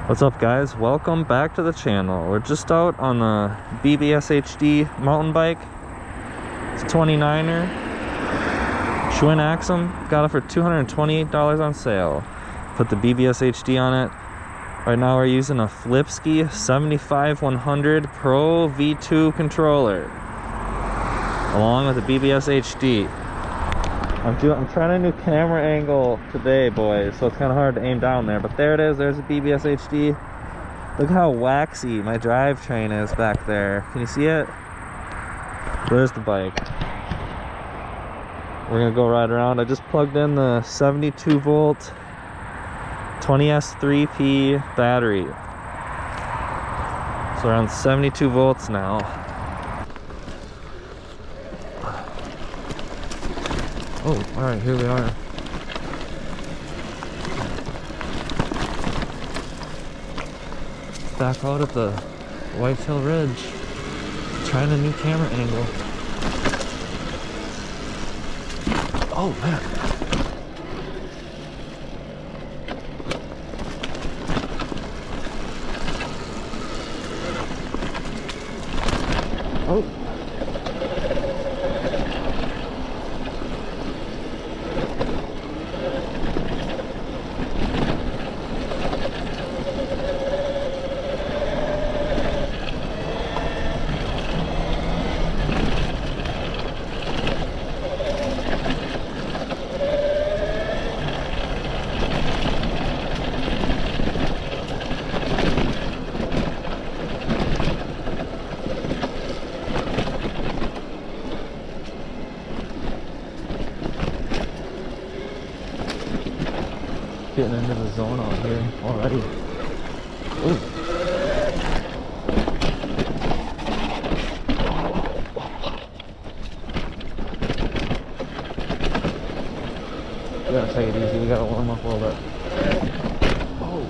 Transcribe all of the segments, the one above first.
What's up, guys? Welcome back to the channel. We're just out on the BBSHD mountain bike. It's a 29er Schwinn Axum. Got it for $228 on sale. Put the BBSHD on it. Right now we're using a Flipski 75-100 Pro V2 controller along with the BBSHD. I'm trying a new camera angle today, boys, so it's kind of hard to aim down there, but there it is. There's the BBSHD. Look how waxy my drivetrain is back there. Can you see it? There's the bike. We're gonna go ride around. I just plugged in the 72 volt 20S3P battery. So around 72 volts now. Oh, alright, here we are. Back out at the Whitetail Ridge. Trying a new camera angle. Oh, man. Oh. Getting into the zone out here already. Ooh. We gotta take it easy, we gotta warm up a little bit. Oh.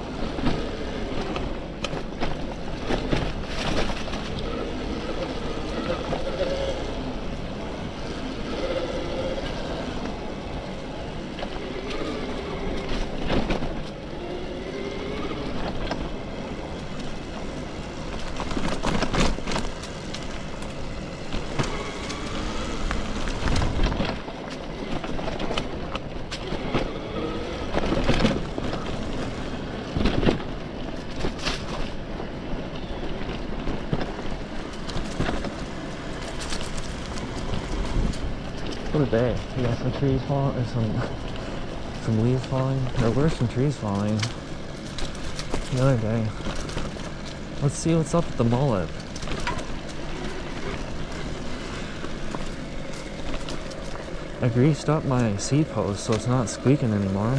What a day. We got some trees falling, or some leaves falling. There were some trees falling the other day. Let's see what's up with the mullet. I greased up my seat post so it's not squeaking anymore.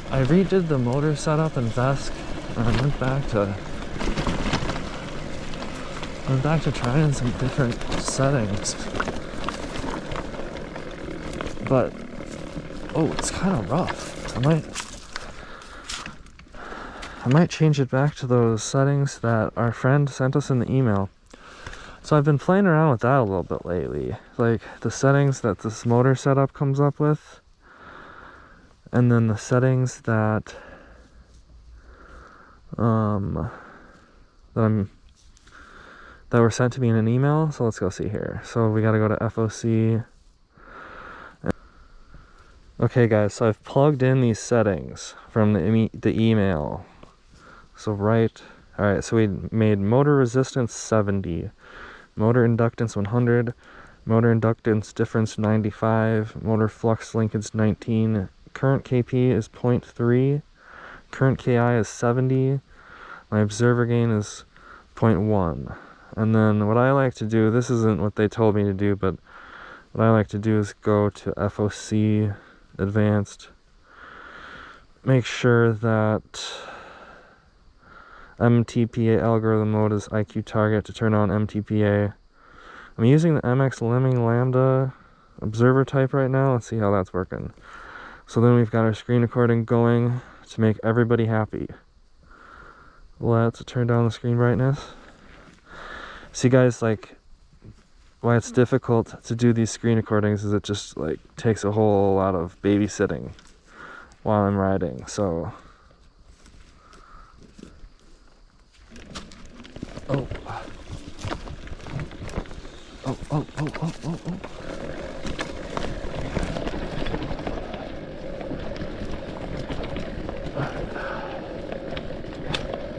I redid the motor setup in VESC and I went back to trying some different settings. But oh, it's kind of rough. I might change it back to those settings that our friend sent us in the email. So I've been playing around with that a little bit lately, like the settings that this motor setup comes up with. And then the settings that that were sent to me in an email. So let's go see here. So we got to go to FOC. Okay, guys. So I've plugged in these settings from the email. So all right. So we made motor resistance 70, motor inductance 100, motor inductance difference 95, motor flux linkage 19. Current KP is 0.3, current KI is 70, my observer gain is 0.1. And then what I like to do, this isn't what they told me to do, but what I like to do is go to FOC advanced, make sure that MTPA algorithm mode is IQ target to turn on MTPA. I'm using the MX Lemming Lambda observer type right now. Let's see how that's working. So then we've got our screen recording going to make everybody happy. Let's turn down the screen brightness. See guys, like, why it's difficult to do these screen recordings is it just like takes a whole lot of babysitting while I'm riding. So oh.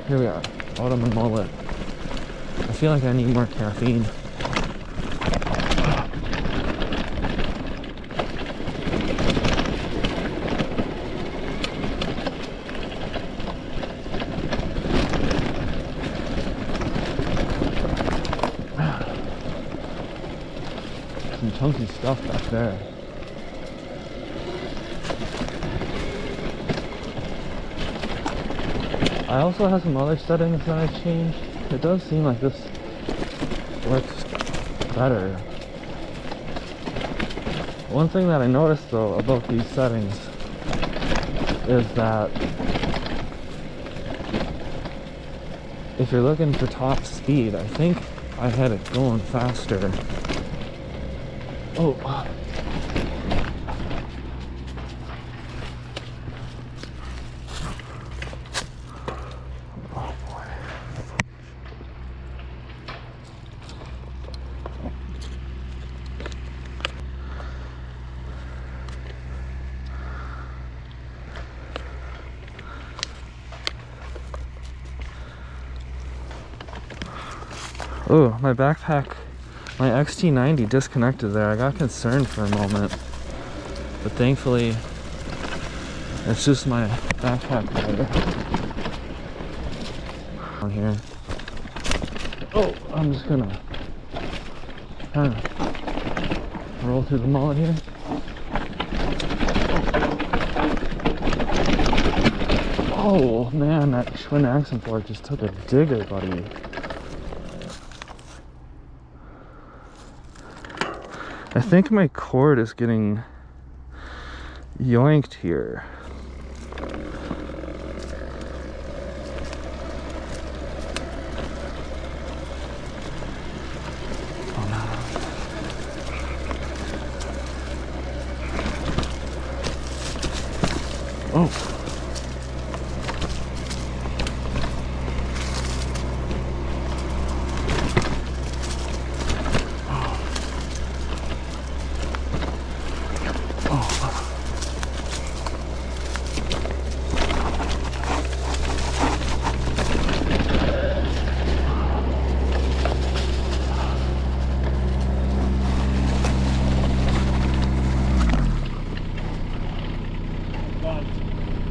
Here we are, autumn and mullet. I feel like I need more caffeine. Some chunky stuff back there. I also have some other settings that I've changed. It does seem like this works better. One thing that I noticed though about these settings is that if you're looking for top speed, I think I had it going faster. Oh. Oh, my backpack, my XT90 disconnected there. I got concerned for a moment, but thankfully it's just my backpack there. On here. Oh, I'm just gonna kind of roll through the mullet here. Oh man, that Schwinn accent fork just took a digger, buddy. I think my cord is getting yoinked here. Oh no. Oh.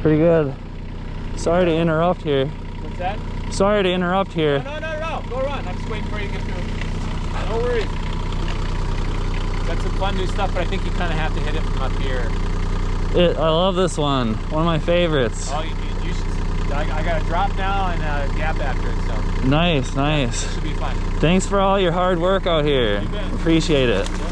Pretty good. Sorry to interrupt here. What's that? Sorry to interrupt here. No. Go run. I'm just waiting for you to get through. No worries. Got some fun new stuff, but I think you kind of have to hit it from up here. I love this one. One of my favorites. Oh, you should. I got a drop now and a gap after it, so. Nice, nice. This should be fun. Thanks for all your hard work out here. You bet. Appreciate it. Yeah.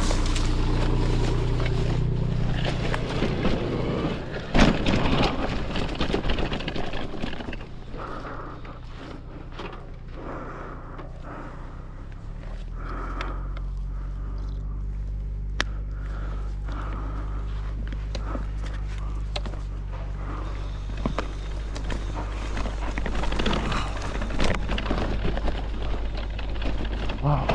Wow.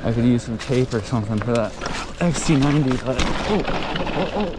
I could use some tape or something for that XT90, but oh.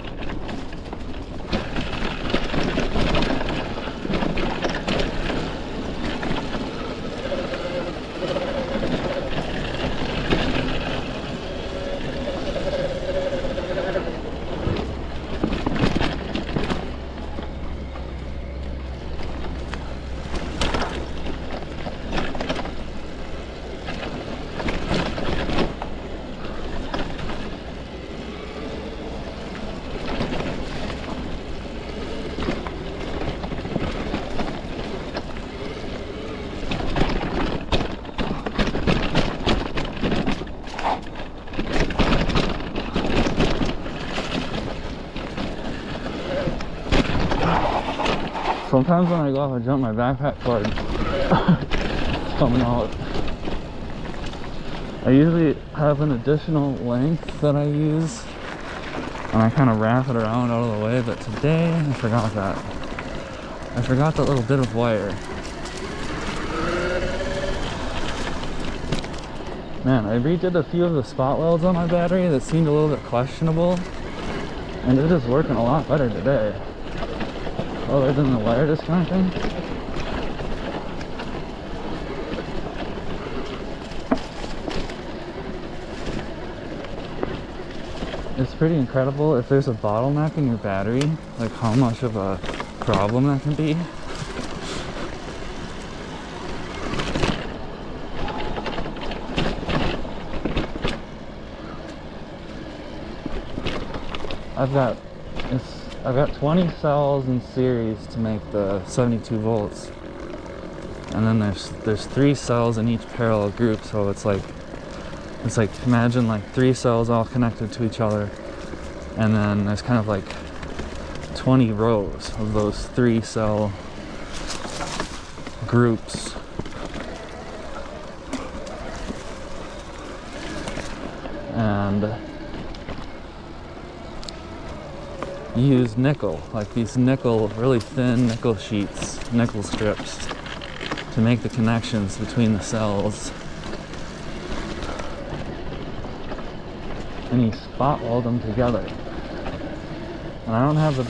Sometimes when I go off, I jump my backpack cord. It's coming out. I usually have an additional length that I use, and I kind of wrap it around out of the way, but today I forgot that. I forgot that little bit of wire. Man, I redid a few of the spot welds on my battery that seemed a little bit questionable, and it is working a lot better today. Other than the wire disconnecting. It's pretty incredible if there's a bottleneck in your battery, like how much of a problem that can be. I've got 20 cells in series to make the 72 volts, and then there's 3 cells in each parallel group, so it's like imagine like 3 cells all connected to each other, and then there's kind of like 20 rows of those 3 cell groups. And you use nickel, like these really thin nickel sheets, nickel strips, to make the connections between the cells. And you spot weld them together. And I don't have the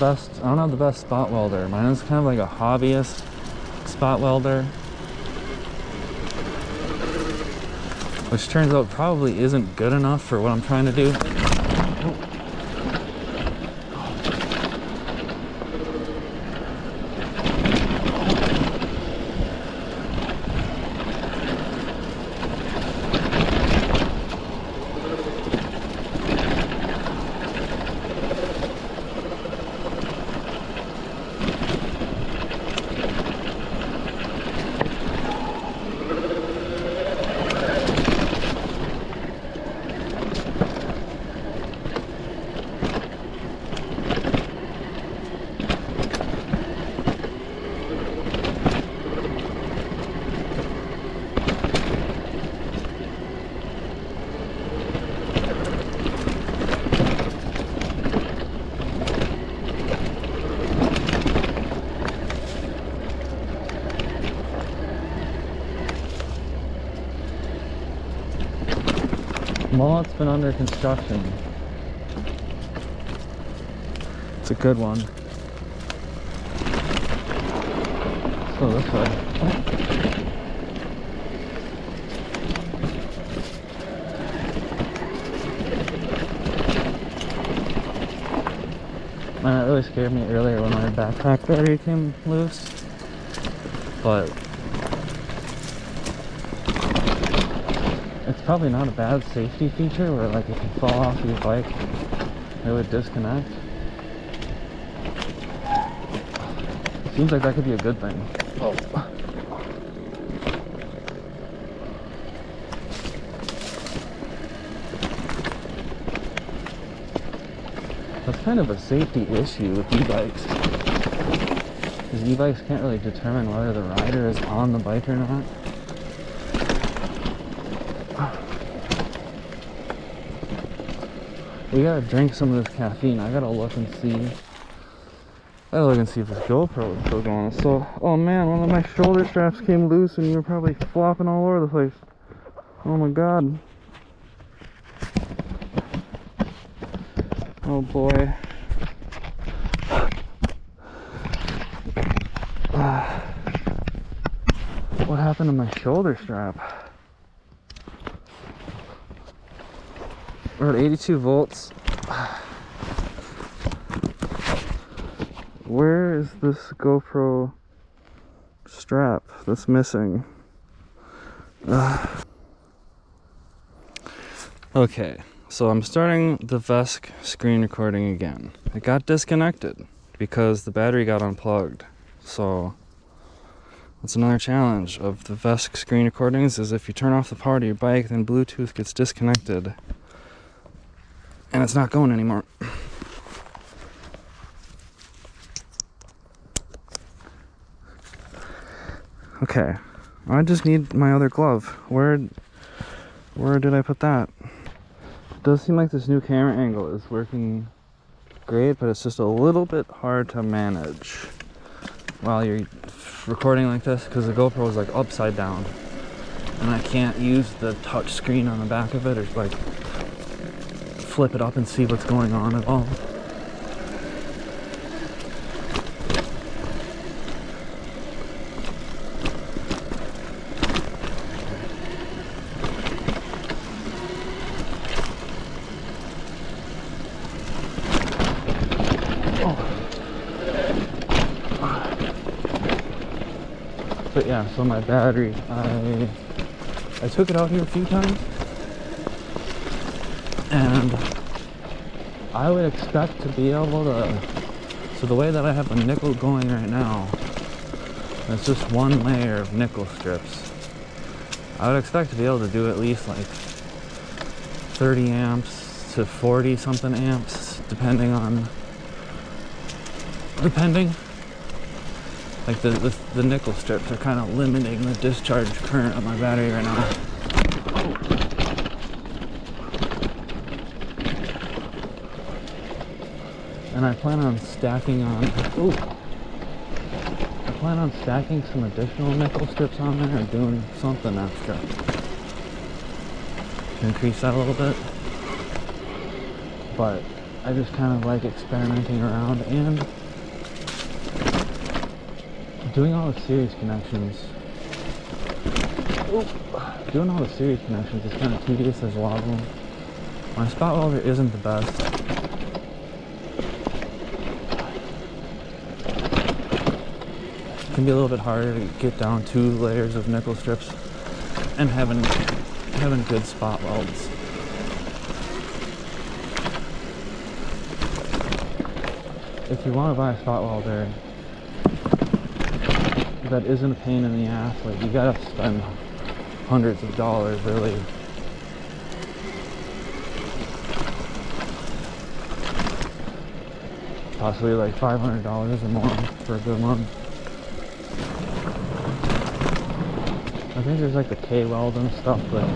best spot welder. Mine is kind of like a hobbyist spot welder, which turns out probably isn't good enough for what I'm trying to do. While it's been under construction. It's a good one. So this way. Man, that really scared me earlier when my backpack battery came loose. But it's probably not a bad safety feature where, like, if you fall off your bike, it would disconnect. It seems like that could be a good thing. Oh. That's kind of a safety issue with e-bikes, because e-bikes can't really determine whether the rider is on the bike or not. We gotta drink some of this caffeine. I gotta look and see. If this GoPro is still going. So, oh man, one of my shoulder straps came loose and you were probably flopping all over the place. Oh my god. Oh boy. What happened to my shoulder strap? We're at 82 volts. Where is this GoPro strap that's missing? Okay, so I'm starting the VESC screen recording again. It got disconnected because the battery got unplugged. So that's another challenge of the VESC screen recordings, is if you turn off the power to your bike, then Bluetooth gets disconnected and it's not going anymore. Okay, I just need my other glove. Where did I put that? It does seem like this new camera angle is working great, but it's just a little bit hard to manage while you're recording like this, because the GoPro is like upside down and I can't use the touch screen on the back of it or like flip it up and see what's going on at all. But yeah, so my battery, I took it out here a few times, and I would expect to be able to, so the way that I have the nickel going right now, it's just one layer of nickel strips. I would expect to be able to do at least like 30 amps to 40 something amps, depending. Like the nickel strips are kind of limiting the discharge current of my battery right now. And I plan on stacking some additional nickel strips on there and doing something extra to increase that a little bit. But I just kind of like experimenting around and doing all the series connections. Doing all the series connections is kind of tedious. There's a lot of them. My spot welder isn't the best. It can be a little bit harder to get down 2 layers of nickel strips and having good spot welds. If you want to buy a spot welder that isn't a pain in the ass, like you gotta spend hundreds of dollars really. Possibly like $500 or more for a good one. I think there's like the K-Weld and stuff, but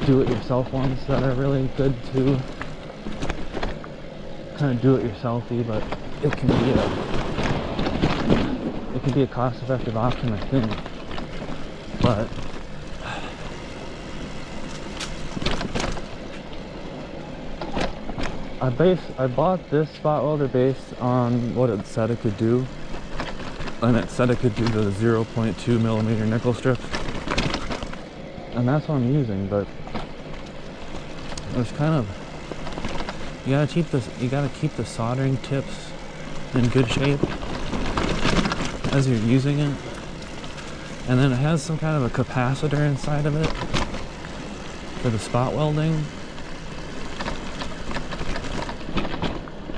do-it-yourself ones that are really good too. Kind of do-it-yourselfy, but it can be a cost-effective option, I think. But I bought this spot welder based on what it said it could do, and it said it could do the 0.2 millimeter nickel strip, and that's what I'm using. But there's kind of, you gotta keep the soldering tips in good shape as you're using it, and then it has some kind of a capacitor inside of it for the spot welding.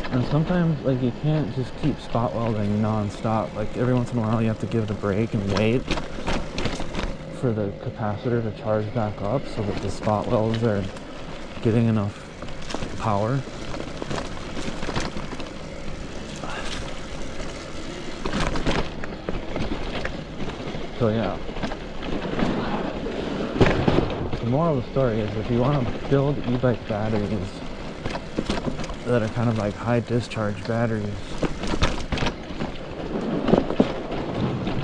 And sometimes, like, you can't just keep spot welding non-stop. Like, every once in a while you have to give it a break and wait for the capacitor to charge back up so that the spot welds are getting enough power. So yeah, the moral of the story is, if you want to build e-bike batteries that are kind of like high discharge batteries,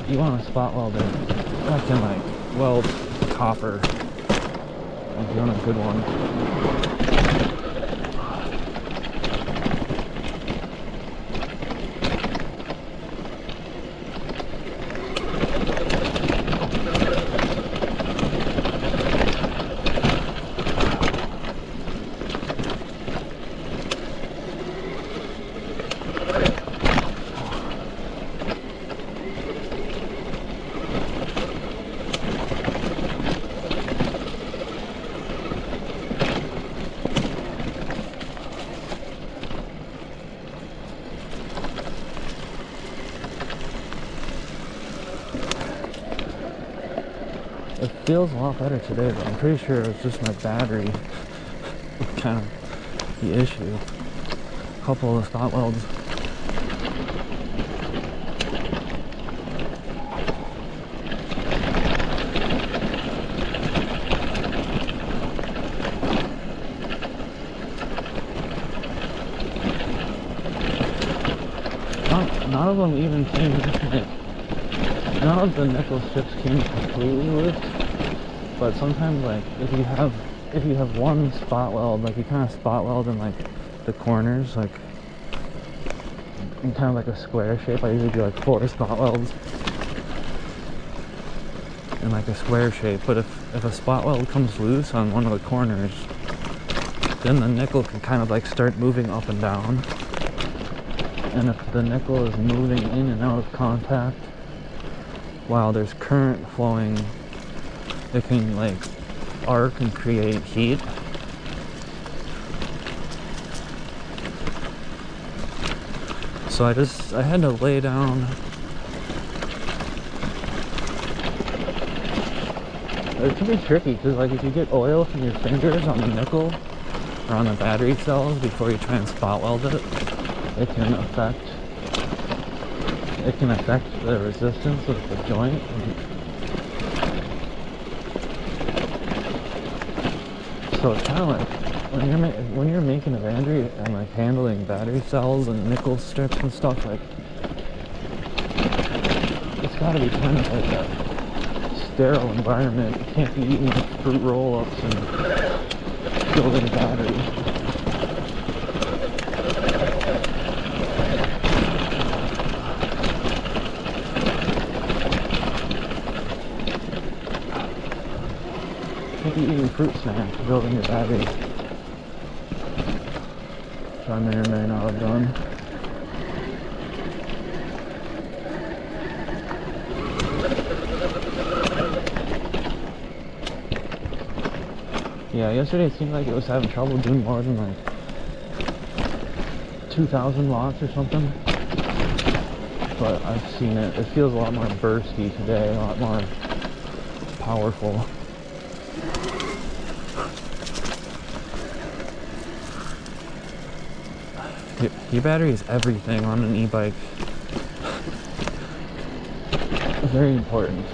you want a spot welder that can like weld copper if you want a good one. It feels a lot better today, but I'm pretty sure it's just my battery kind of the issue. A couple of the spot welds. none of them even came, like, none of the nickel strips came completely loose, but sometimes, like, if you have one spot weld, like you kind of spot weld in like the corners, like in kind of like a square shape. I usually do like 4 spot welds in like a square shape, but if a spot weld comes loose on one of the corners, then the nickel can kind of like start moving up and down. And if the nickel is moving in and out of contact while there's current flowing, it can like arc and create heat. So I had to lay down. It can be tricky because, like, if you get oil from your fingers on the nickel or on the battery cells before you try and spot weld it, it can affect the resistance of the joint. So it's kind of like when you're making a battery and like handling battery cells and nickel strips and stuff, like it's got to be kind of like a sterile environment. You can't be eating fruit roll-ups and building a battery. You can't be eating fruit snacks building your battery. I may or may not have done. Yeah, yesterday it seemed like it was having trouble doing more than like 2,000 watts or something. But I've seen it. It feels a lot more bursty today, a lot more powerful. Your battery is everything on an e-bike. Very important.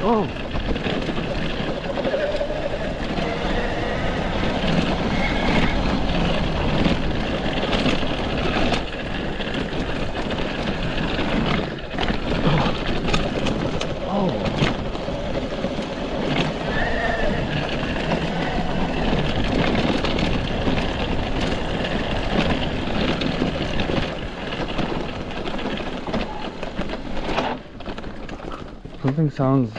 Oh. Something sounds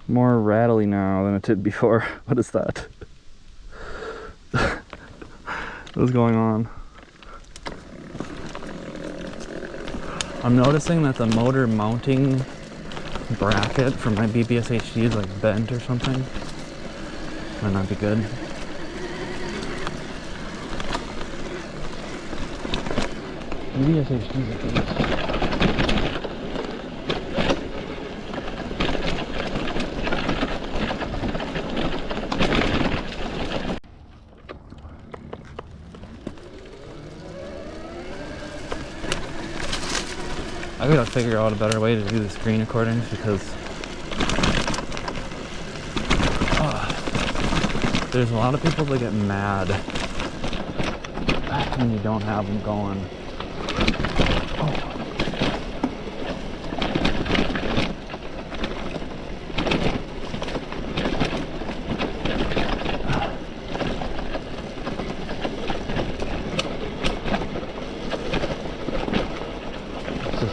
more rattly now than it did before. What is that? What's going on? I'm noticing that the motor mounting bracket for my BBSHD is like bent or something. Might not be good. BBSHD is a beast. I gotta figure out a better way to do the screen recordings because there's a lot of people that get mad when you don't have them going.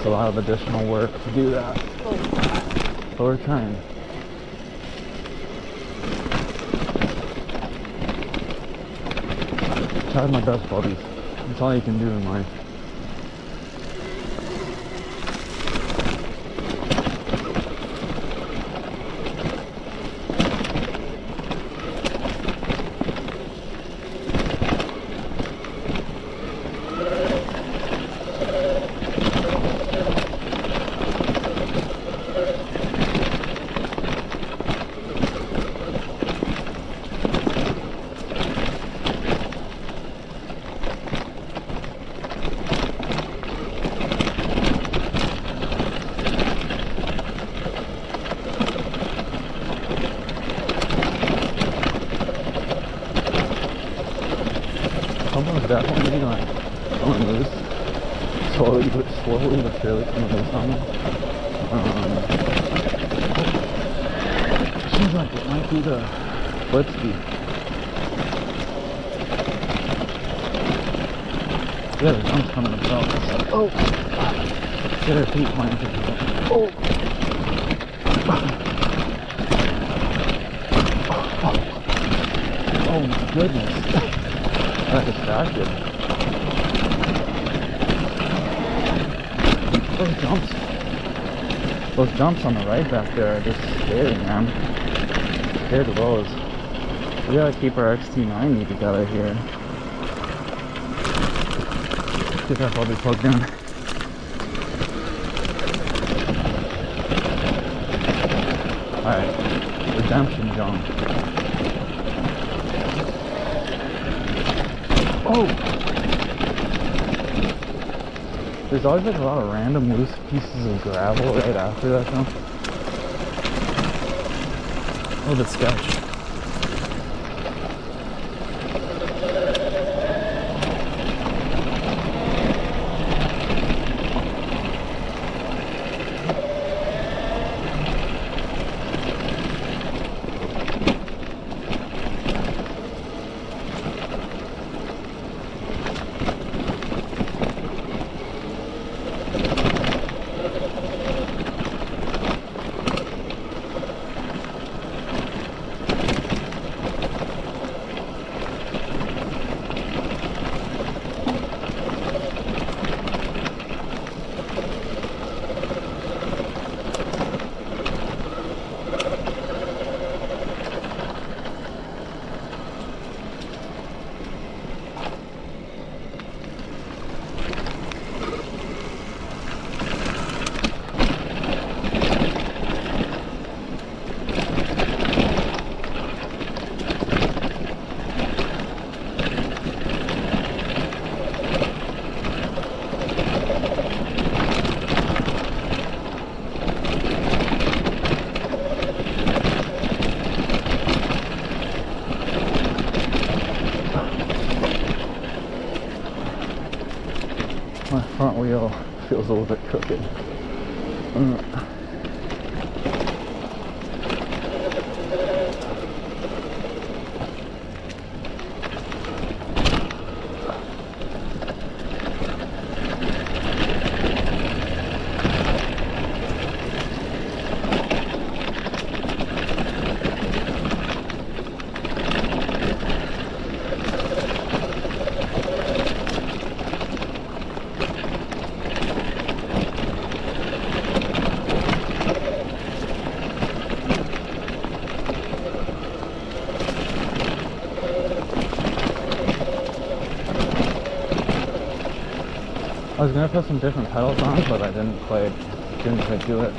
A lot of additional work to do that. But we're trying. Tried my best, buddies. That's all you can do in life. Someone's definitely like coming loose. Slowly but surely coming loose on me. Seems like it might be the Blitzkey. Yeah, the guns coming themselves. Oh! Get her feet planted. Oh! Oh my goodness. Got distracted. Those jumps on the right back there are just scary, man. Scared of those. We gotta keep our XT90 together here. Get that probably plugged in. Alright, redemption jump. Oh! There's always like a lot of random loose pieces of gravel right after that jump. A little bit sketch. My front wheel feels a little bit crooked. I was gonna put some different pedals on, but I didn't quite do it.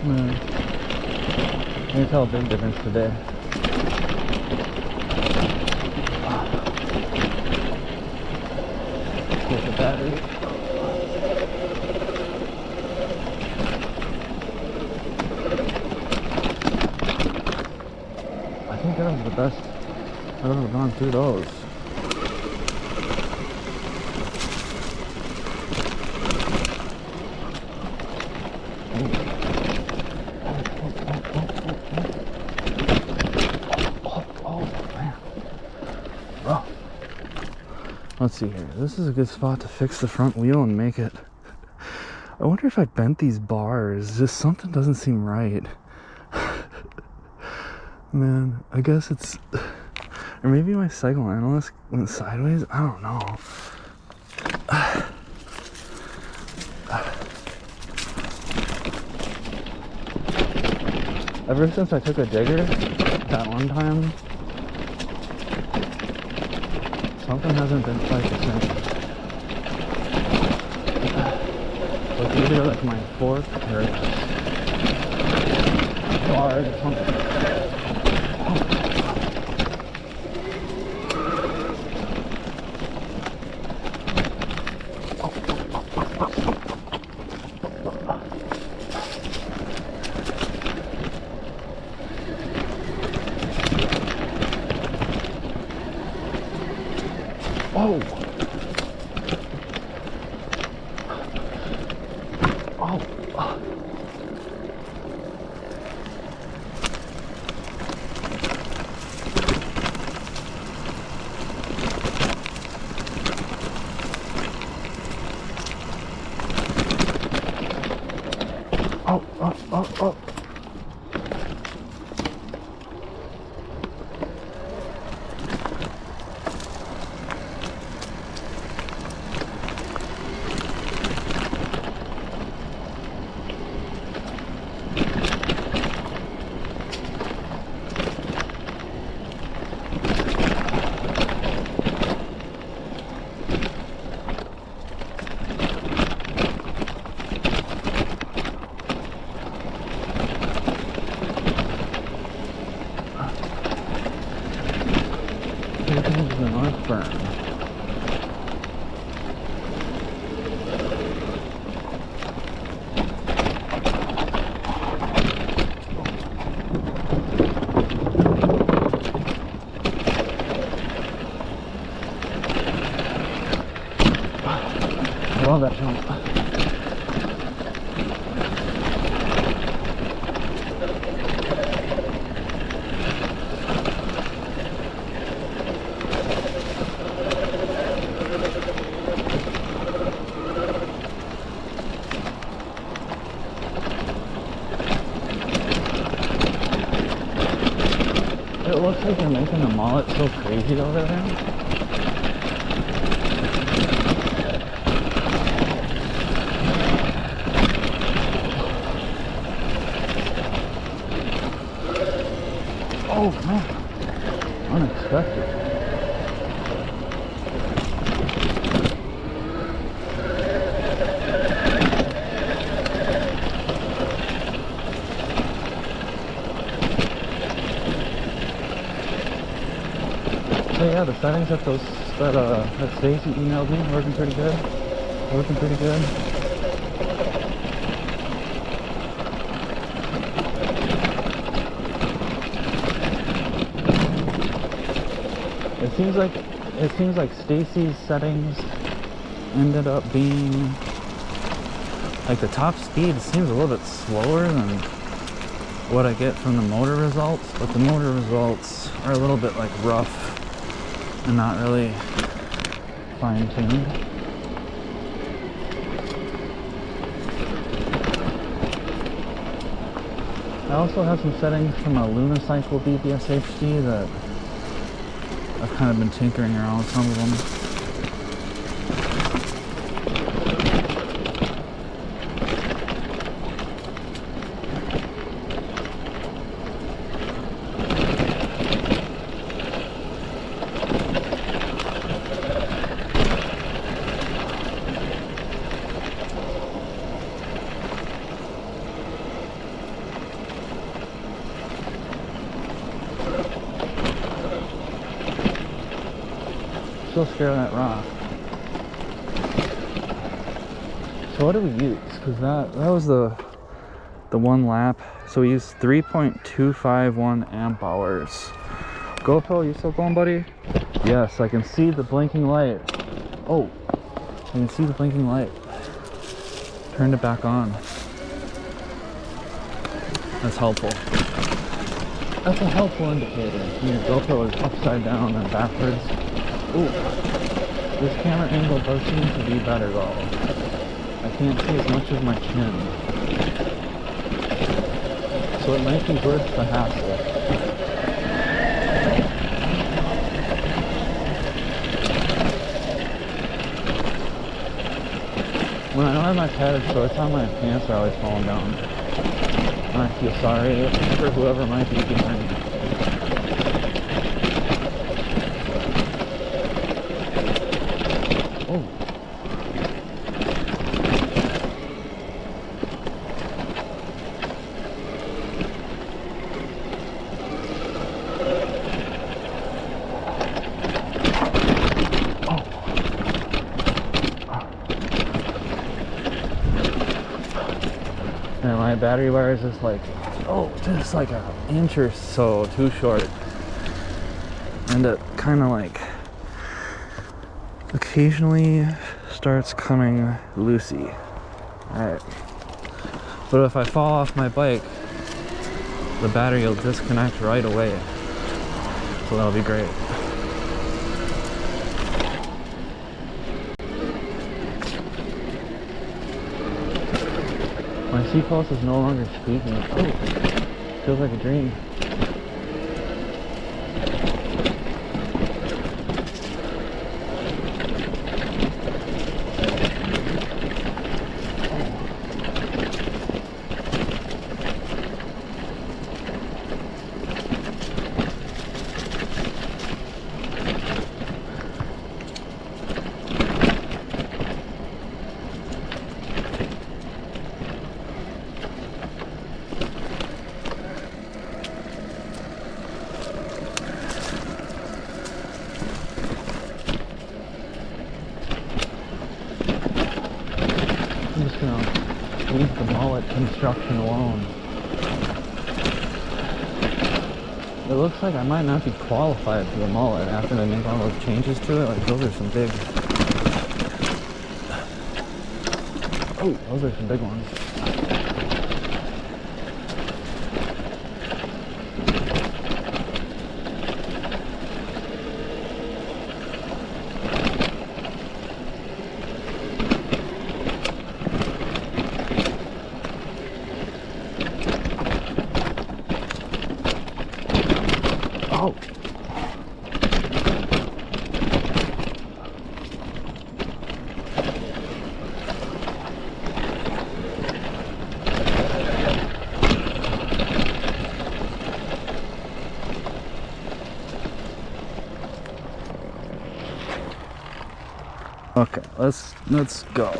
Man, you can tell a big difference today. Here's the battery. I think that was the best I've ever gone through those. Oh, man. Let's see here. This is a good spot to fix the front wheel and make it. I wonder if I bent these bars. Just something doesn't seem right. Man, I guess it's... Or maybe my cycle analyst went sideways? I don't know. Ever since I took a digger that one time, something hasn't been quite the same. It's either like my fork or guard or something. Oh! Oh! Oh! Here comes the North Burn. I love that jump. It looks like they're making the mullet so crazy over there. Oh man, unexpected. So yeah, the settings that that Stacy emailed me working pretty good. Working pretty good. It seems like Stacy's settings ended up being like the top speed seems a little bit slower than what I get from the motor results, but the motor results are a little bit like rough and not really fine-tuned. I also have some settings from a Lunacycle BBSHD that I've kind of been tinkering around with some of them. Still scared of that rock. So what do we use? Because that was the one lap. So we used 3.251 amp hours. GoPro, you still going, buddy? Yes, I can see the blinking light. Oh, I can see the blinking light. Turned it back on. That's helpful. That's a helpful indicator. Your GoPro is upside down and backwards. Ooh. This camera angle does seem to be better though. I can't see as much of my chin. So it might be worth the hassle. When I don't have my padded shorts on, my pants are always falling down. And I feel sorry for whoever might be behind me. Oh. And my battery wire is just like, just like an inch or so too short. And it kind of like occasionally starts coming loosey. Alright. But if I fall off my bike, the battery will disconnect right away. So that'll be great. My seat post is no longer squeaking. Oh, feels like a dream. I'm just gonna leave the mullet construction alone. It looks like I might not be qualified for the mullet after they make all those changes to it. Like, those are some big... Oh, those are some big ones. Oh. Okay, let's go.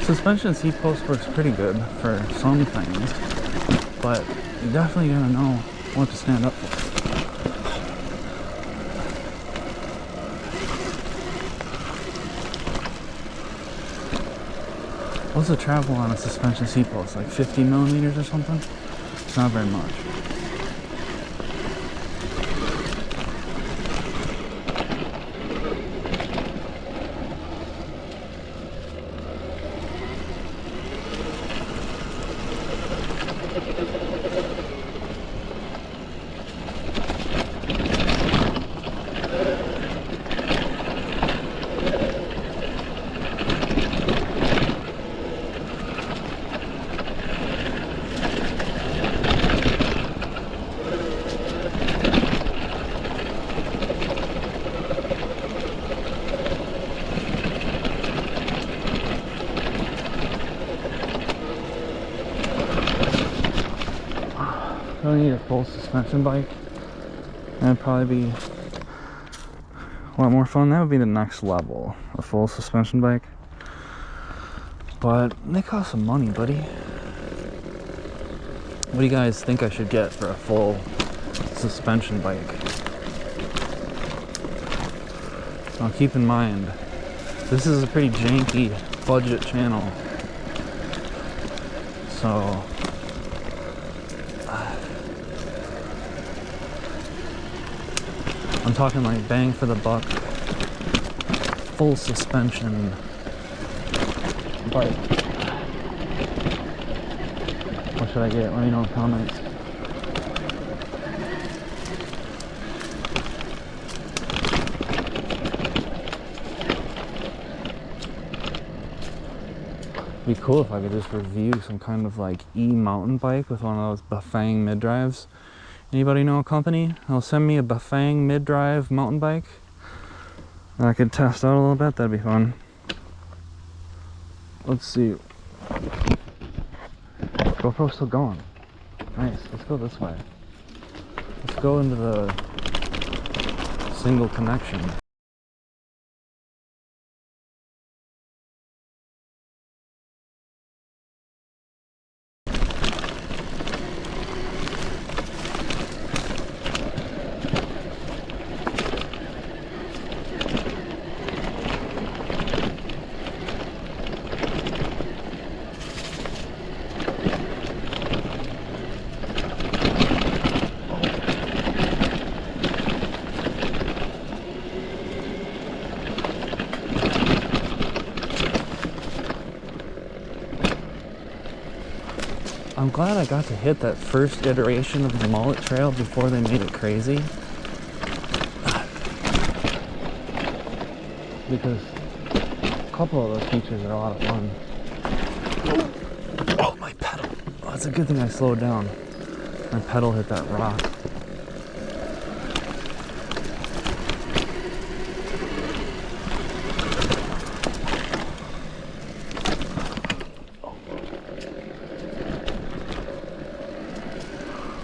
Suspension seat post works pretty good for some things, but you definitely gotta know what to stand up for. What's the travel on a suspension seat post? Like 50 millimeters or something? It's not very much. I really need a full suspension bike. That'd probably be a lot more fun. That would be the next level, a full suspension bike. But they cost some money, buddy. What do you guys think I should get for a full suspension bike? Now keep in mind, this is a pretty janky budget channel. So I'm talking like bang for the buck, full suspension bike. What should I get? Let me know in the comments. It'd be cool if I could just review some kind of like e-mountain bike with one of those Bafang mid-drives. Anybody know a company that'll send me a Bafang mid-drive mountain bike that I could test out a little bit? That'd be fun. Let's see. GoPro's still going. Nice. Let's go this way. Let's go into the single connection. I'm glad I got to hit that first iteration of the mullet trail before they made it crazy. Because a couple of those features are a lot of fun. Oh, my pedal. Oh, it's a good thing I slowed down. My pedal hit that rock.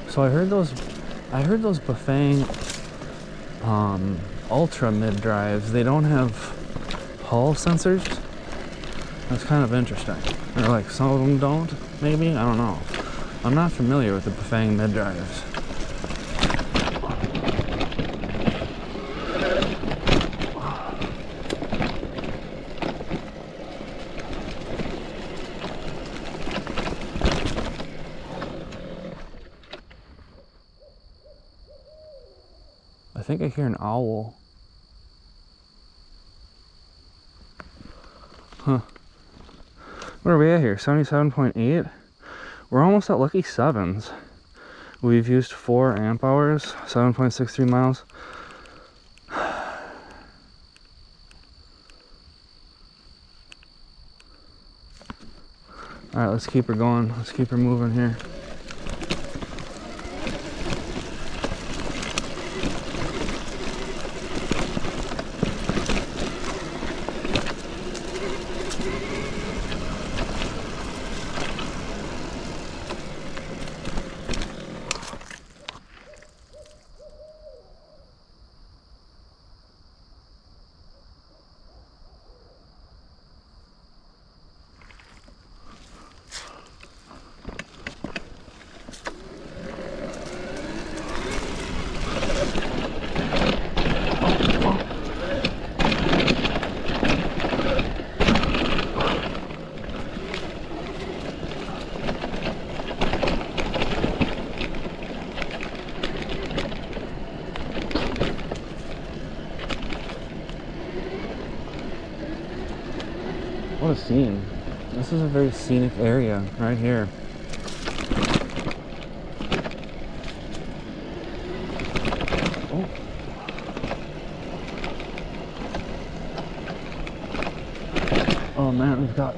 So I heard those Bafang Ultra mid drives, they don't have Hall sensors. That's kind of interesting. Or like some of them don't, maybe? I don't know. I'm not familiar with the Bafang mid drives. I think I hear an owl. Huh. What are we at here? 77.8? We're almost at lucky sevens. We've used 4 amp hours, 7.63 miles. Alright, let's keep her going. Let's keep her moving here. What a scene. This is a very scenic area right here. Oh. Oh man, we've got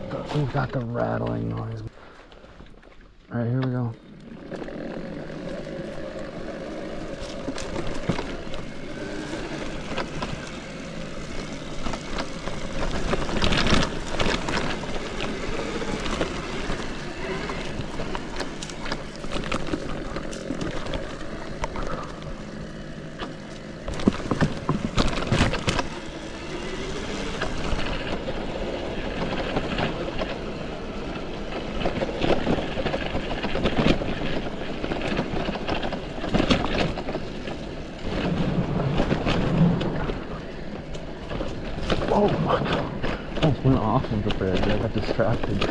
the rattling noise. All right, here we go. Oh my god. I almost went off of the bridge. I got distracted.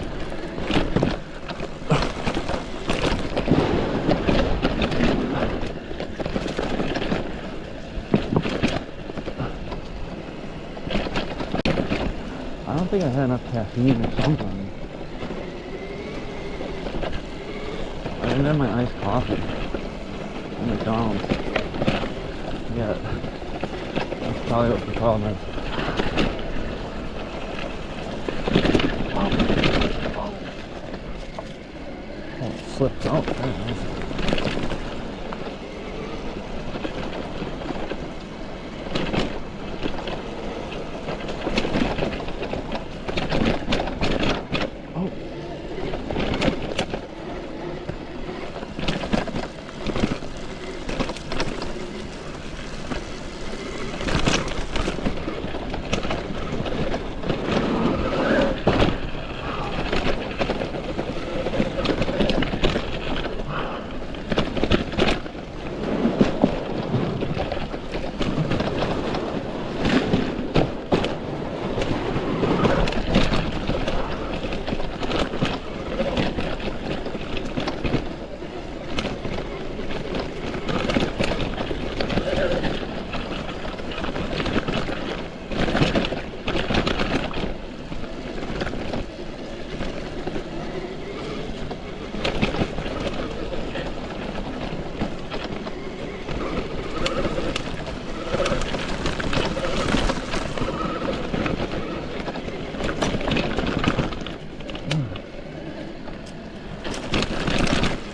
I don't think I had enough caffeine or something. I didn't have my iced coffee at McDonald's yet. That's probably what the problem is. Oh, it slipped out. There it is.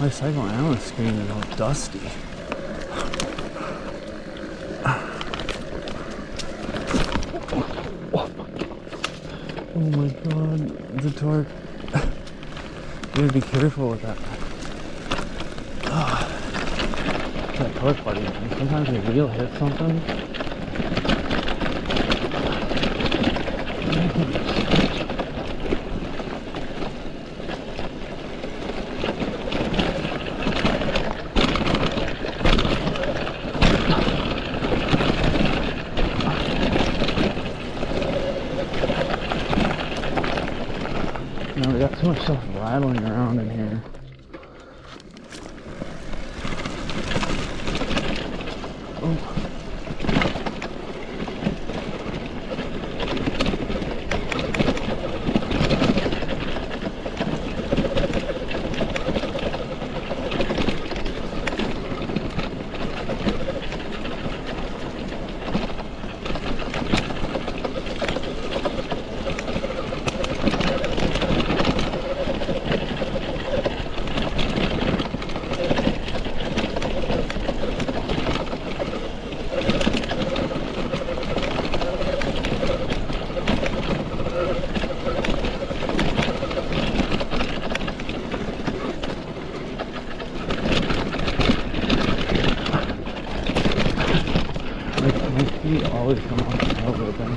My psychoanalyst screen is all dusty. Oh my god, the torque. You gotta be careful with that. That torque button. Sometimes your wheel hits something. We got too much stuff rattling around in here. Oh. You always come off the snow open.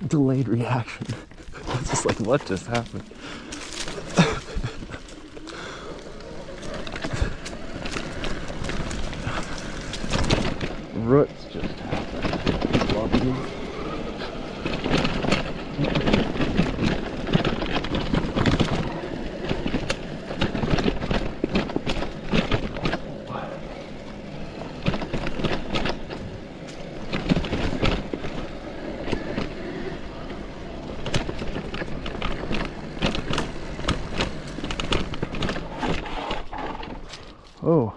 Delayed reaction. It's just like, what just happened? Roots just happened. Love you. Oh.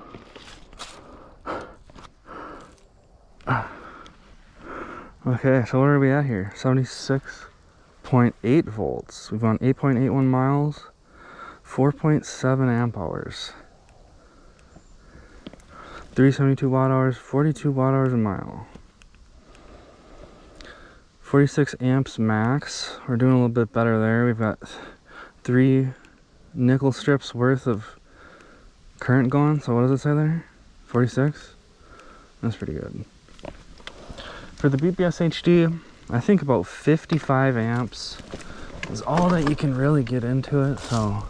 Okay, so what are we at here? 76.8 volts. We've gone 8.81 miles, 4.7 amp hours, 372 watt hours, 42 watt hours a mile. 46 amps max. We're doing a little bit better there. We've got 3 nickel strips worth of current going. So what does it say there? 46? That's pretty good. For the BBSHD, I think about 55 amps is all that you can really get into it. So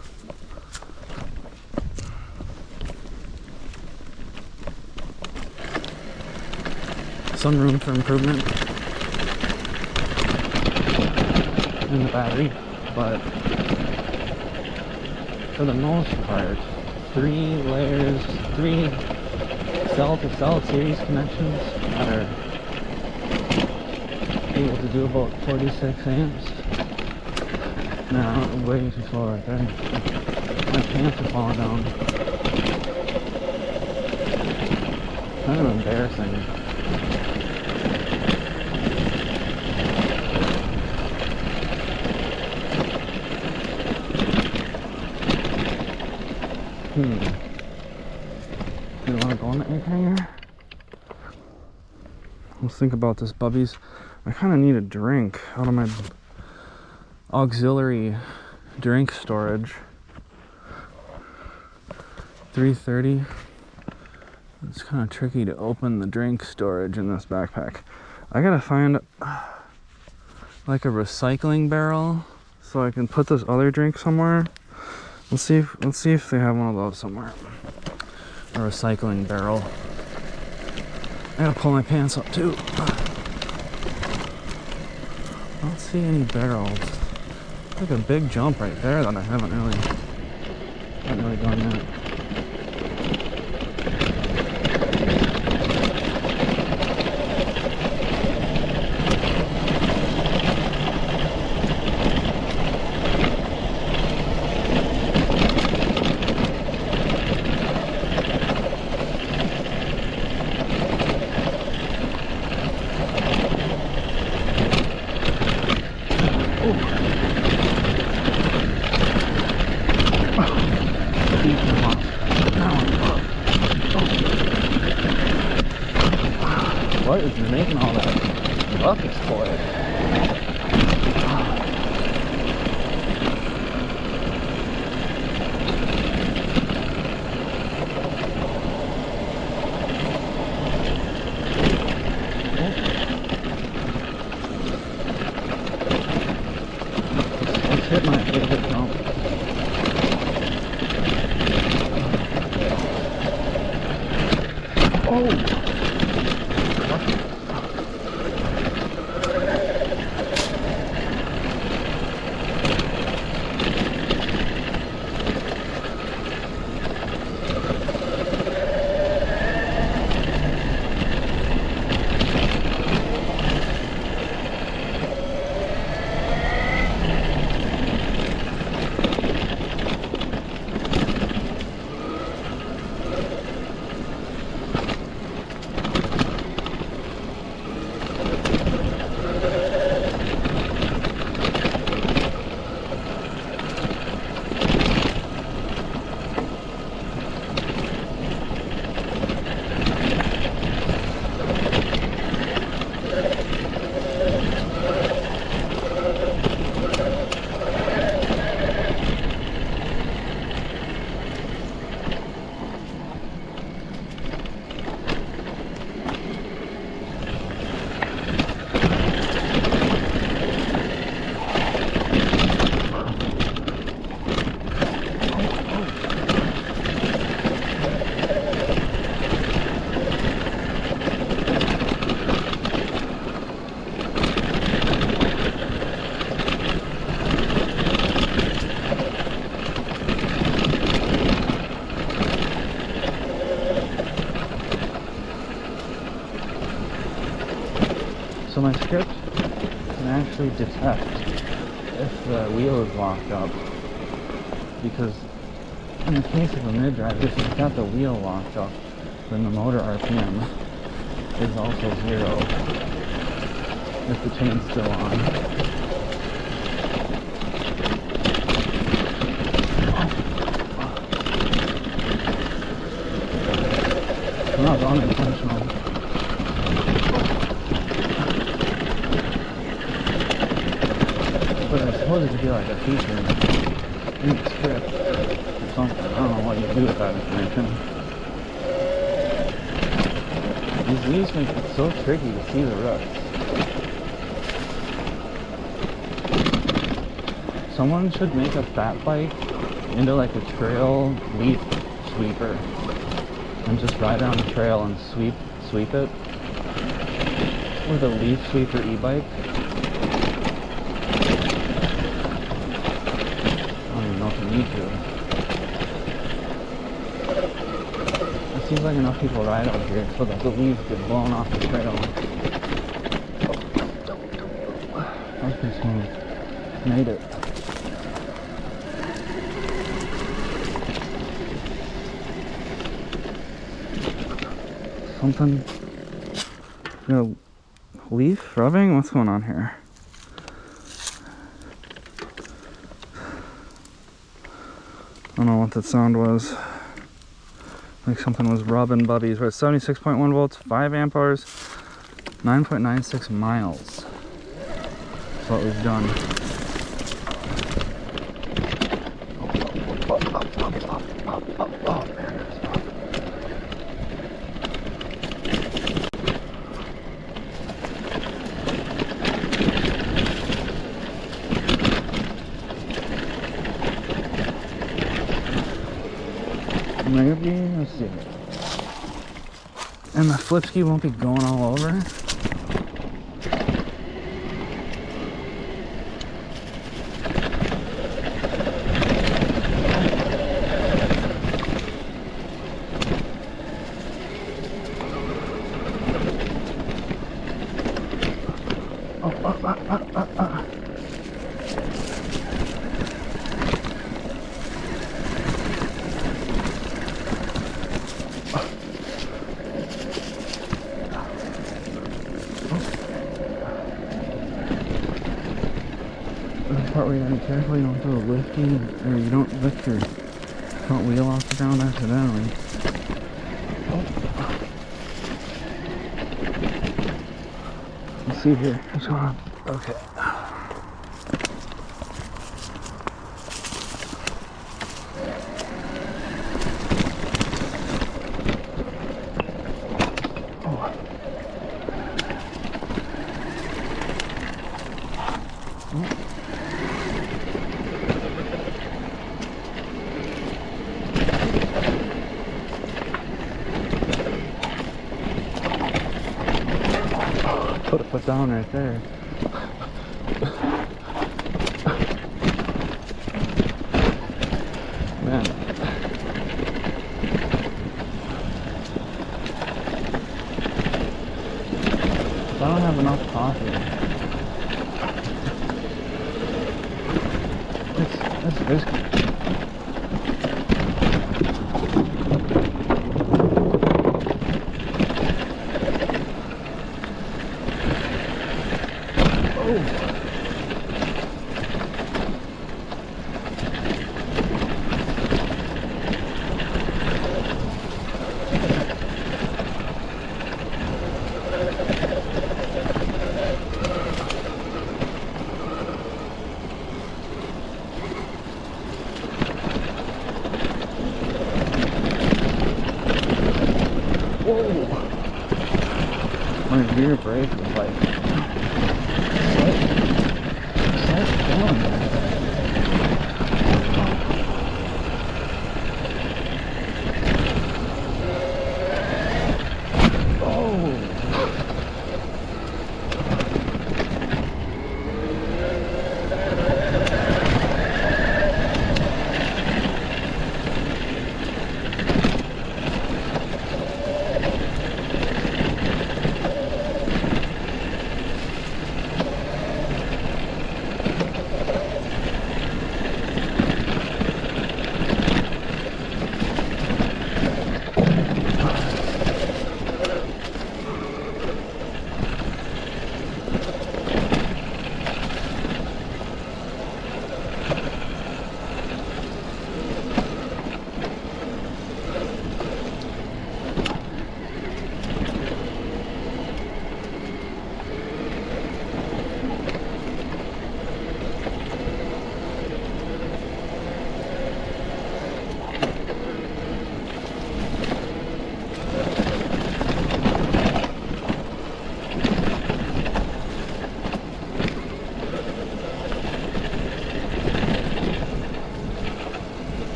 some room for improvement in the battery, but for the most part, 3 layers, 3 cell-to-cell series connections that are able to do about 46 amps. Now, I'm way too slow right there. My pants are falling down. Kind of embarrassing. Do you want to go on the egg hanger? Let's think about this, bubbies. I kind of need a drink out of my auxiliary drink storage. 330. It's kind of tricky to open the drink storage in this backpack. I gotta find like a recycling barrel so I can put this other drink somewhere. Let's see if they have one of those somewhere. A recycling barrel. I gotta pull my pants up too. I don't see any barrels. It's like a big jump right there that I haven't really done yet. What is making all that buckets for it? Let's hit my favorite jump. Oh! So my script can actually detect if the wheel is locked up, because In the case of a mid-drive, if you've got the wheel locked up, then the motor RPM is also 0 if the chain's still on. That was unintentional. But I suppose it could be like a feature in the script or something. I don't know what you do with that information. These leaves make it so tricky to see the roots. Someone should make a fat bike into like a trail leaf sweeper and just ride down the trail and sweep it with a leaf sweeper e-bike. I don't even know if you need to. It seems like enough people ride out here so that the leaves get blown off the trail. That's pretty smooth. Made it. Something, you know, leaf rubbing? What's going on here? I don't know what that sound was. Like something was rubbing buddies. We're at 76.1 volts, 5 amp hours, 9.96 miles. That's what we've done. Maybe, let's see. And the flip ski won't be going all over. Part where you gotta be careful you don't throw a lifting, or you don't lift your front wheel off the ground accidentally. Let's see here, what's going on? Okay. Put a foot down right there. Man. If I don't have enough coffee. It's risky. My rear brake was like Sesh down there.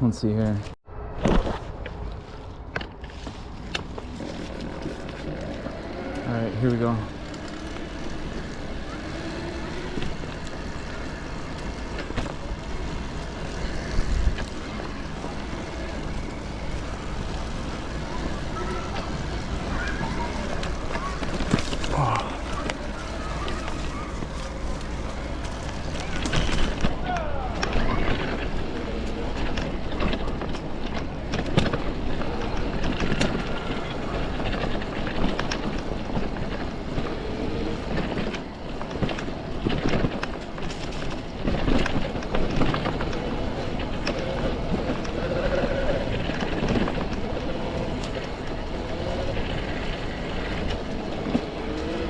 Let's see here. Alright, here we go.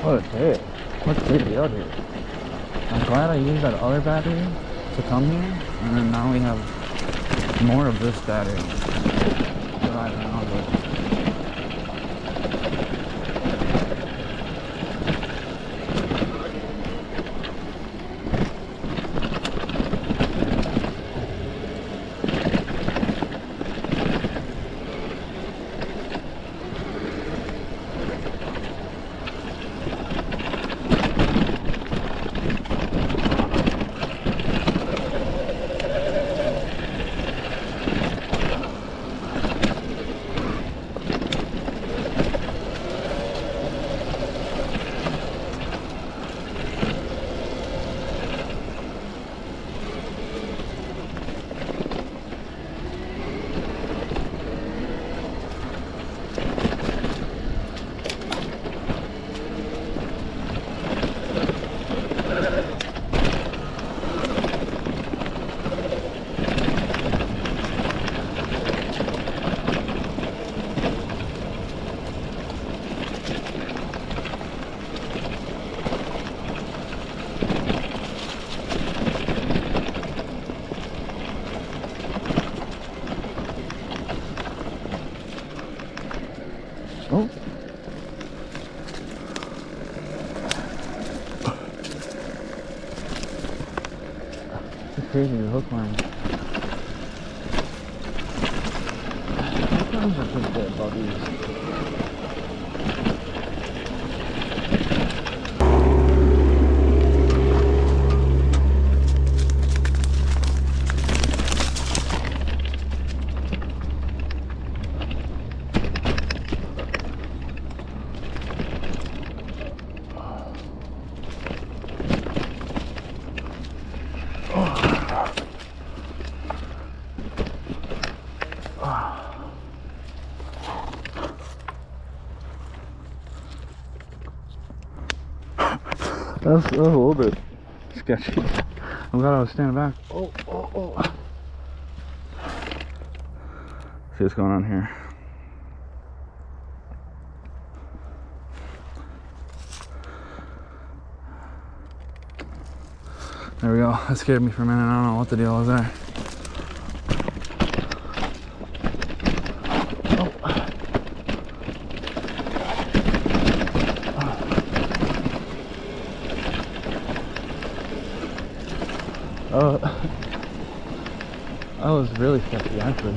What a day. What's the deal here? I'm glad I used that other battery to come here, and then now we have more of this battery to ride around with. Oh. It's crazy, the hook line. Hook lines are pretty good about these. That's a little bit sketchy. I'm glad I was standing back. Oh. See what's going on here. There we go. That scared me for a minute. I don't know what the deal was there. That was really sketchy, actually.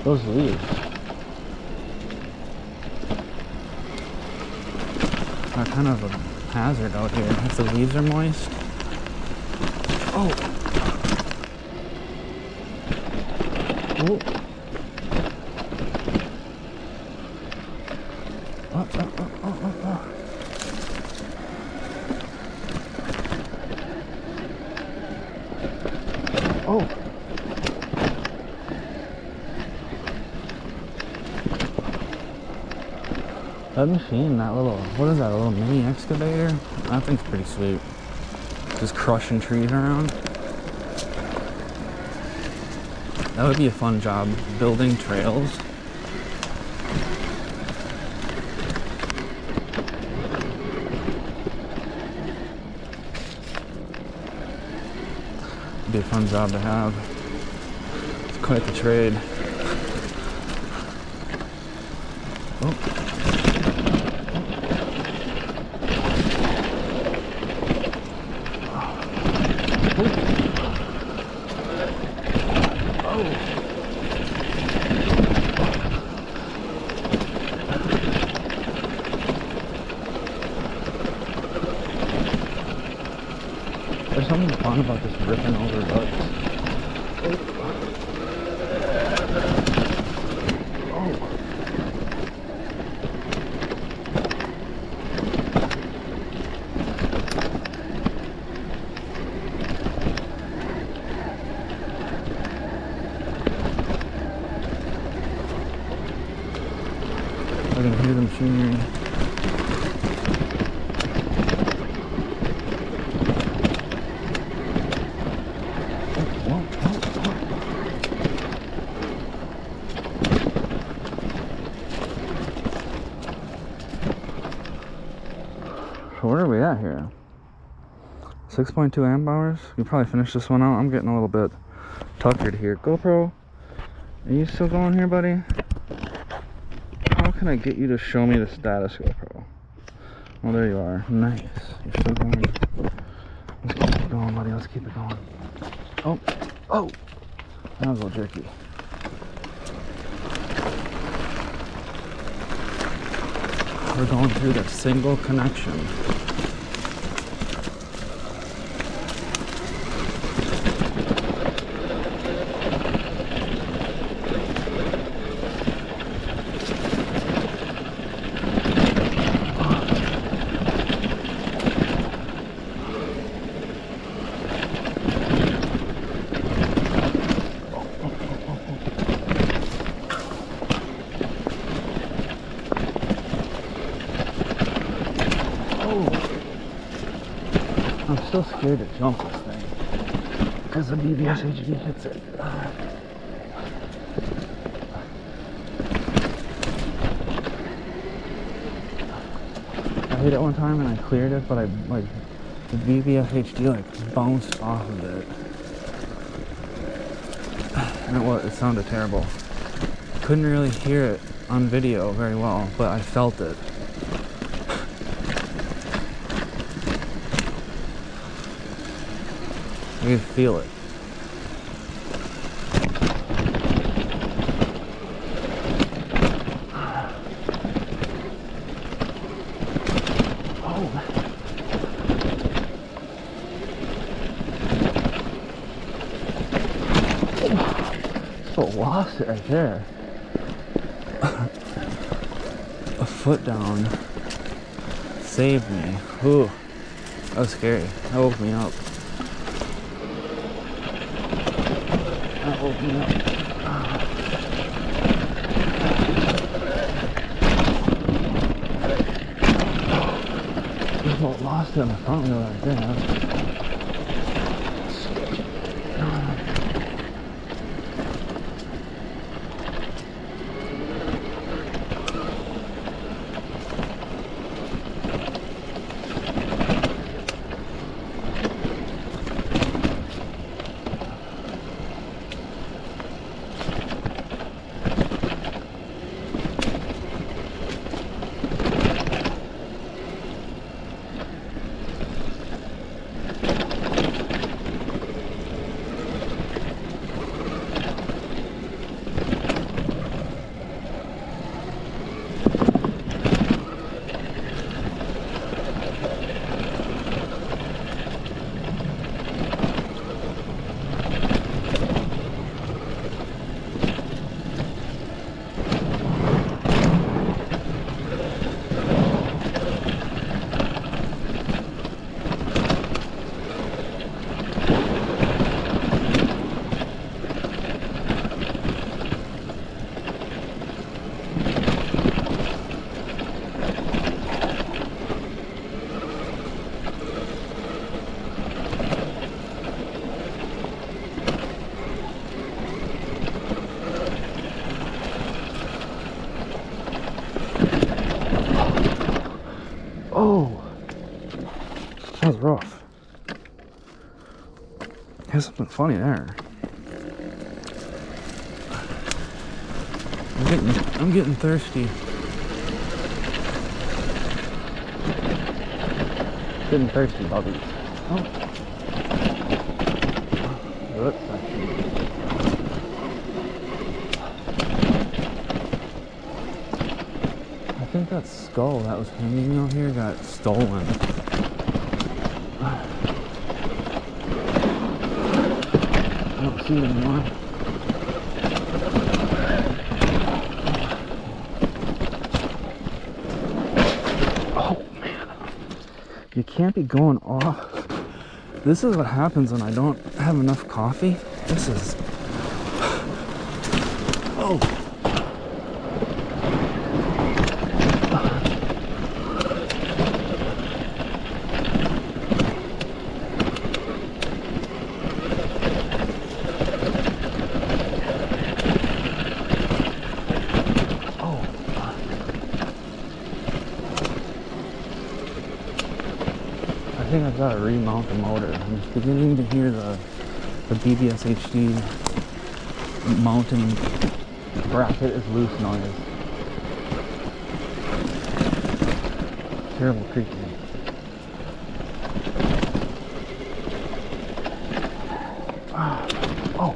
Those leaves are kind of a hazard out here if the leaves are moist. Oh. Oh. That machine, that little, what is that, a little mini excavator? That thing's pretty sweet. Just crushing trees around. That would be a fun job, building trails. It'd be a fun job to have. It's quite the trade. Oh. There's something fun about just ripping over ruts. Oh. I can hear the machinery. So where are we at here? 6.2 amp hours? You probably finish this one out. I'm getting a little bit tuckered here. GoPro, are you still going here, buddy? How can I get you to show me the status, GoPro? Oh, there you are. Nice. You're still going. Let's keep it going, buddy. Let's keep it going. Oh. Oh. That was a little jerky. We're going through the single connection. I'm still scared to jump this thing because the BBSHD hits it. I hit it one time and I cleared it, but I like the BBSHD like bounced off of it, and it sounded terrible. Couldn't really hear it on video very well, but I felt it. You can feel it. Oh. So lost it right there. A foot down saved me. Ooh, that was scary. That woke me up. Open up. Just about lost it on the front wheel right there. Oh, that was rough. There's something funny there. I'm getting thirsty. Getting thirsty, Bobby. Oh. Good section. I think that skull that was hanging out here got stolen. I don't see it anymore. Oh man, you can't be going off. This is what happens when I don't have enough coffee. This is... Oh. I think I've got to remount the motor. I'm beginning to hear the BBSHD mounting bracket is loose noise. Terrible creaking. Oh.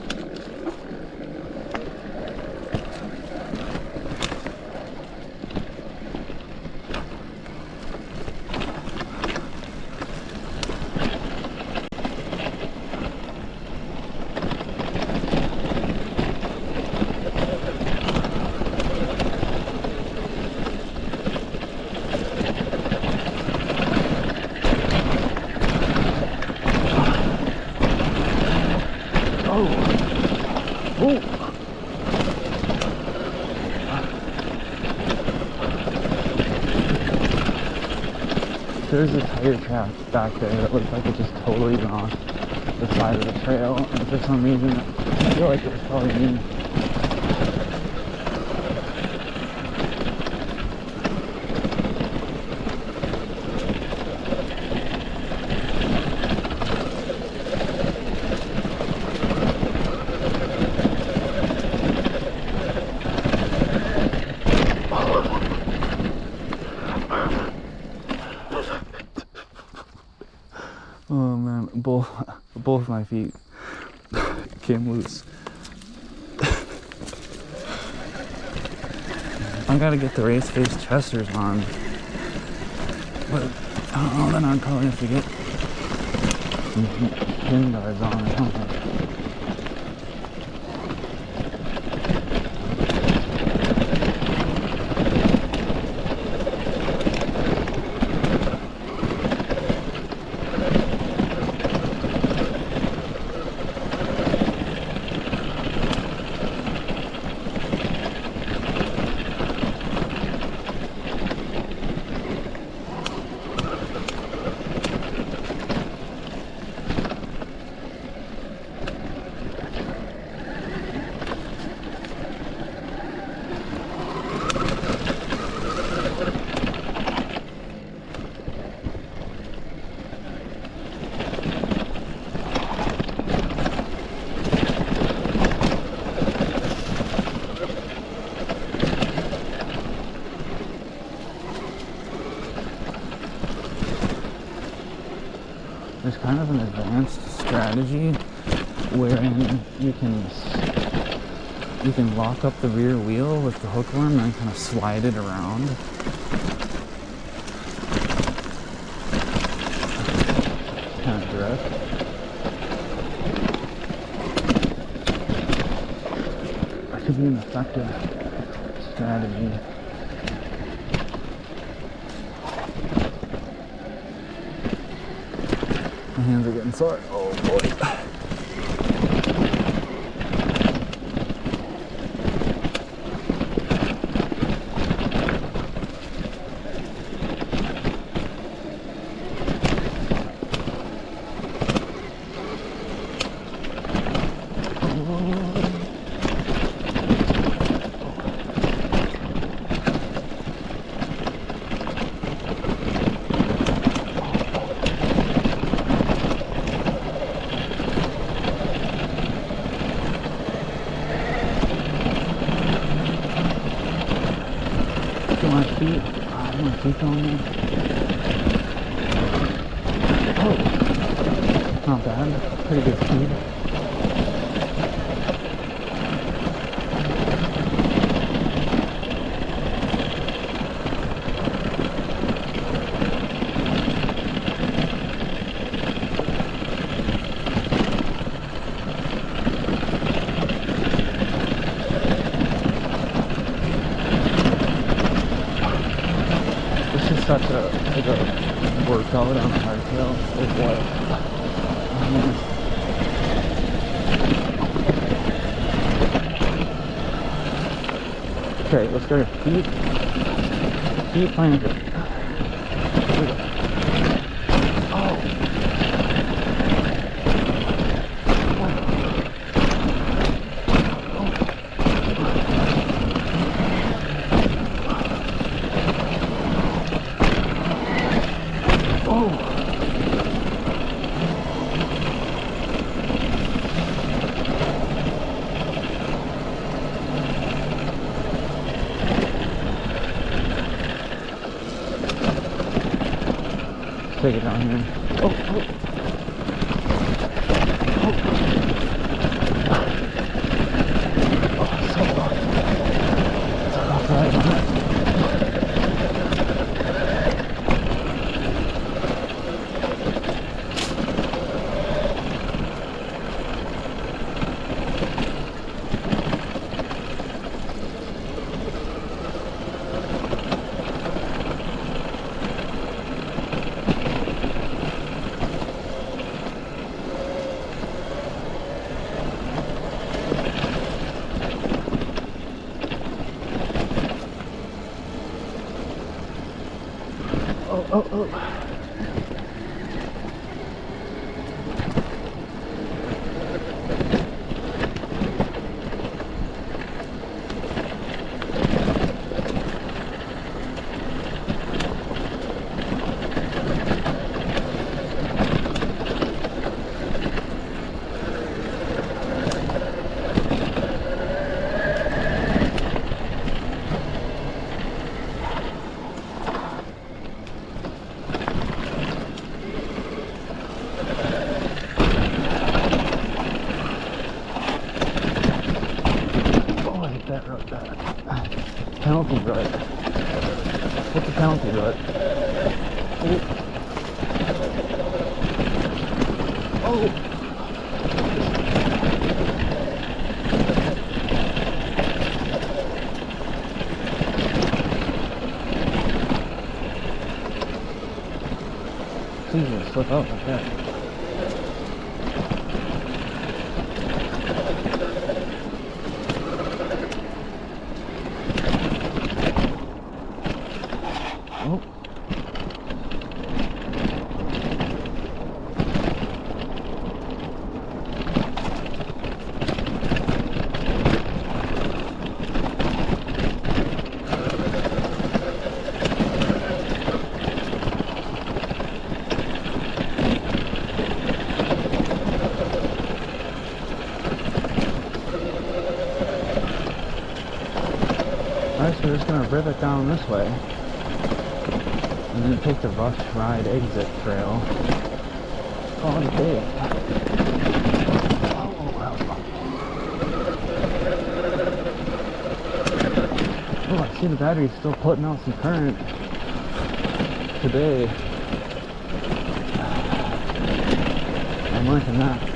There's a tire trap back there that looks like it just totally went off the side of the trail, and for some reason I feel like it was probably me. Oh man, both my feet came loose. I gotta get the race face chesters on, but I don't know, then I'd probably have to get some pin guards on or something. There's kind of an advanced strategy wherein you can lock up the rear wheel with the hookworm and then kind of slide it around. Kind of drift. That could be an effective strategy. My hands are getting sore. Oh boy. Not bad. Pretty good speed. This is such a workout on the hardtail. It's what? Okay, let's go to feet planted. Oh. Take it down here. Oh, oh. Oh, so rough. It's a rough ride on it. Oh. Penalty rut. What's a penalty rut? Oh! Please don't slip out like that. Oh. Alright, so we're just gonna rivet down this way. And then take the Rush Ride exit trail. Call it a day. Oh, I see the battery's still putting out some current today. I'm liking that.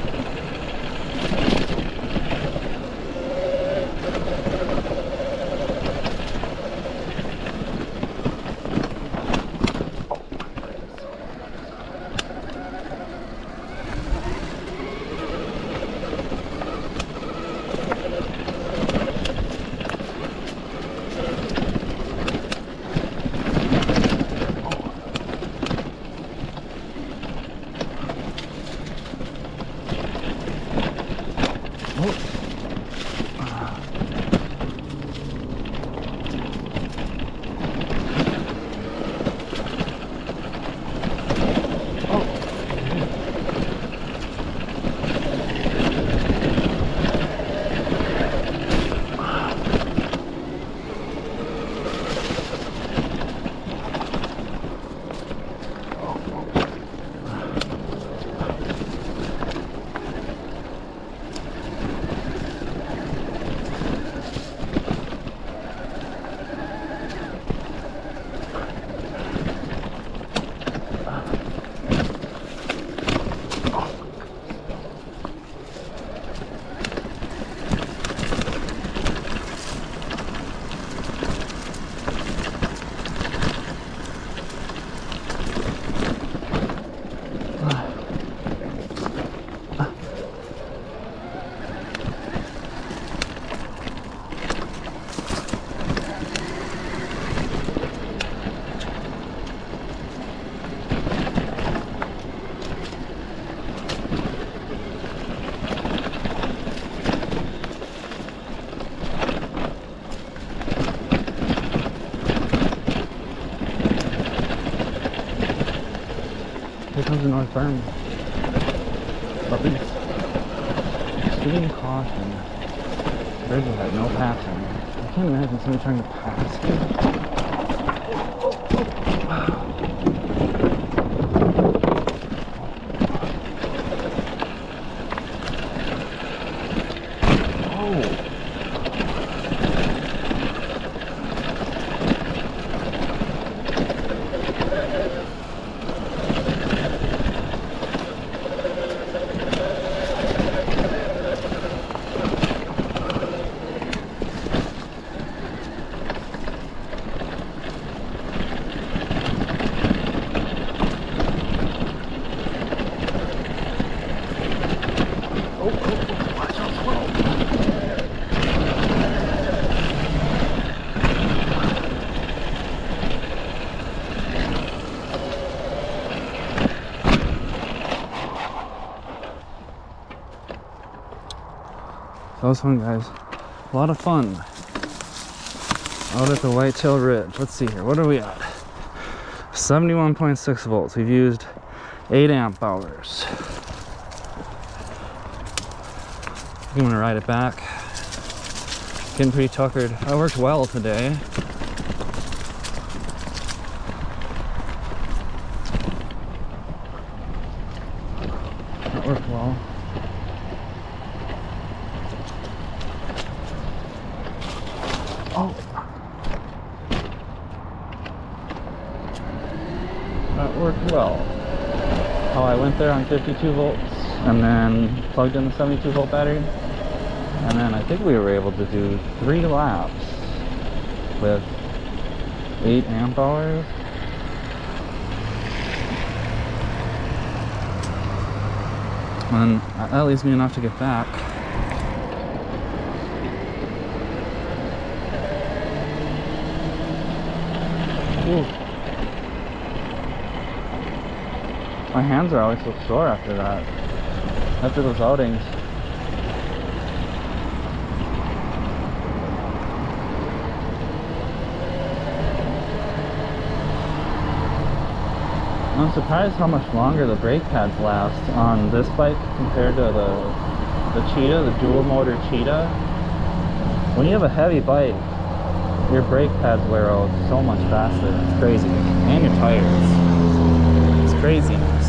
Here comes the North Berm. Puppies. Extreme caution. Bridge ahead, no passing. I can't imagine somebody trying to pass. That was fun, guys. A lot of fun out at the Whitetail Ridge. Let's see here. What are we at? 71.6 volts. We've used 8 amp hours. I'm gonna ride it back. Getting pretty tuckered. I worked well today. That worked well. Oh, that worked well. Oh, I went there on 52 volts and then plugged in the 72 volt battery, and then I think we were able to do 3 laps with 8 amp hours. And that leaves me enough to get back. Ooh. My hands are always so sore after that, after those outings. I'm surprised how much longer the brake pads last on this bike compared to the Cheetah, the dual motor Cheetah. When you have a heavy bike, your brake pads wear out so much faster. It's crazy. And your tires. It's craziness.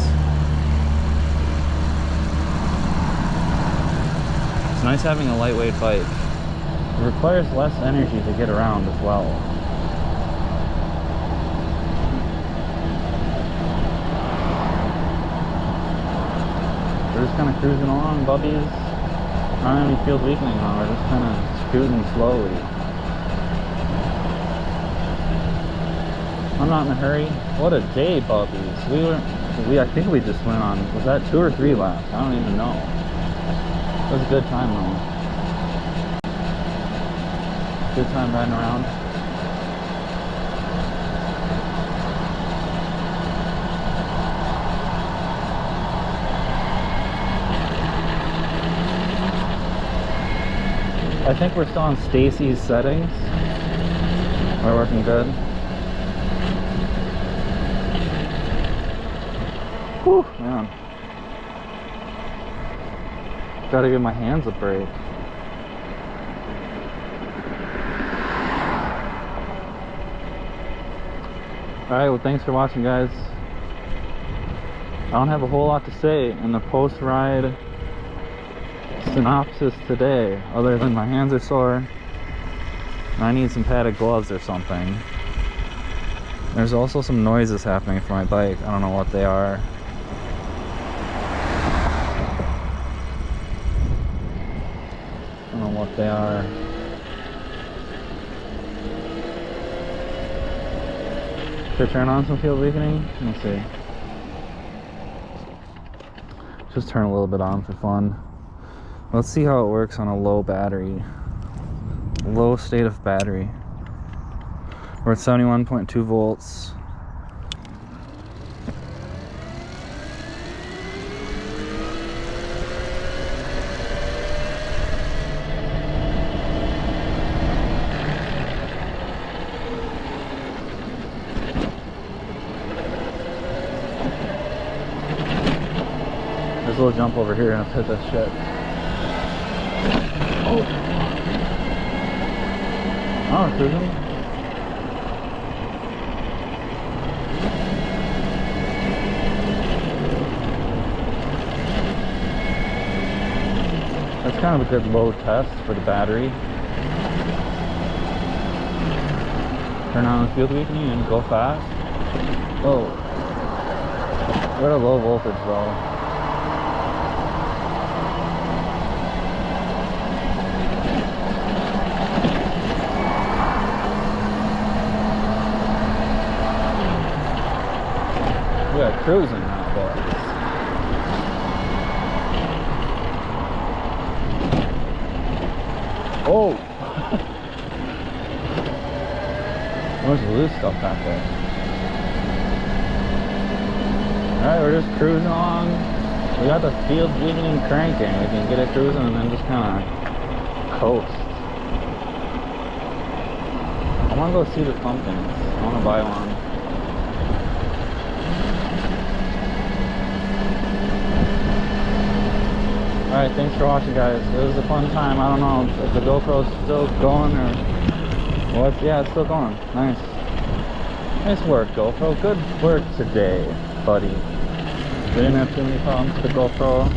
It's nice having a lightweight bike. It requires less energy to get around as well. We're just kind of cruising along, bubbies. I don't have any field weakening on. We're just kind of scooting slowly. I'm not in a hurry. What a day, bubbies. I think we just went on, was that 2 or 3 laps? I don't even know. It was a good time though. Good time riding around. I think we're still on Stacy's settings. We're working good. Whew, man. Gotta give my hands a break. Alright, well, thanks for watching, guys. I don't have a whole lot to say in the post-ride synopsis today, other than my hands are sore and I need some padded gloves or something. There's also some noises happening for my bike. I don't know what they are. I don't know what they are. Should I turn on some field weakening? Let me see. Just turn a little bit on for fun. Let's see how it works on a low battery. Low state of battery. We're at 71.2 volts. There's a little jump over here and I'll hit this shit. Oh! Oh, cruising. That's kind of a good low test for the battery. Turn on the field weakening and go fast. Oh, we're at a low voltage though. We are cruising now, boys. Oh! There's loose stuff back there. Alright, we're just cruising along. We got the field weakening cranking. We can get it cruising and then just kind of coast. I want to go see the pumpkins. I want to buy one. Alright, thanks for watching, guys. It was a fun time. I don't know if the GoPro's still going or what. Yeah, it's still going. Nice. Nice work, GoPro. Good work today, buddy. We didn't have too many problems with the GoPro.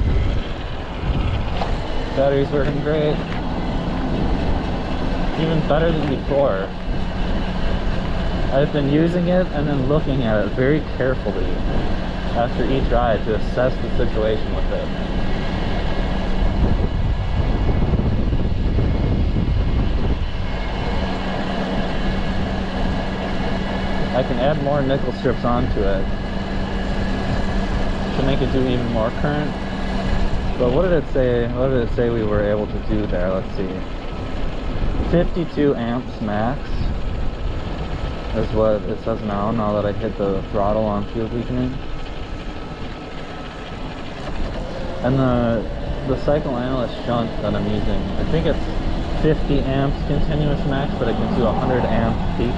Battery's working great. Even better than before. I've been using it and then looking at it very carefully after each ride to assess the situation with it. I can add more nickel strips onto it to make it do even more current. But what did it say? What did it say we were able to do there? Let's see. 52 amps max is what it says now that I hit the throttle on field weakening. And the cycle analyst shunt that I'm using, I think it's 50 amps continuous max, but it can do 100 amp peak.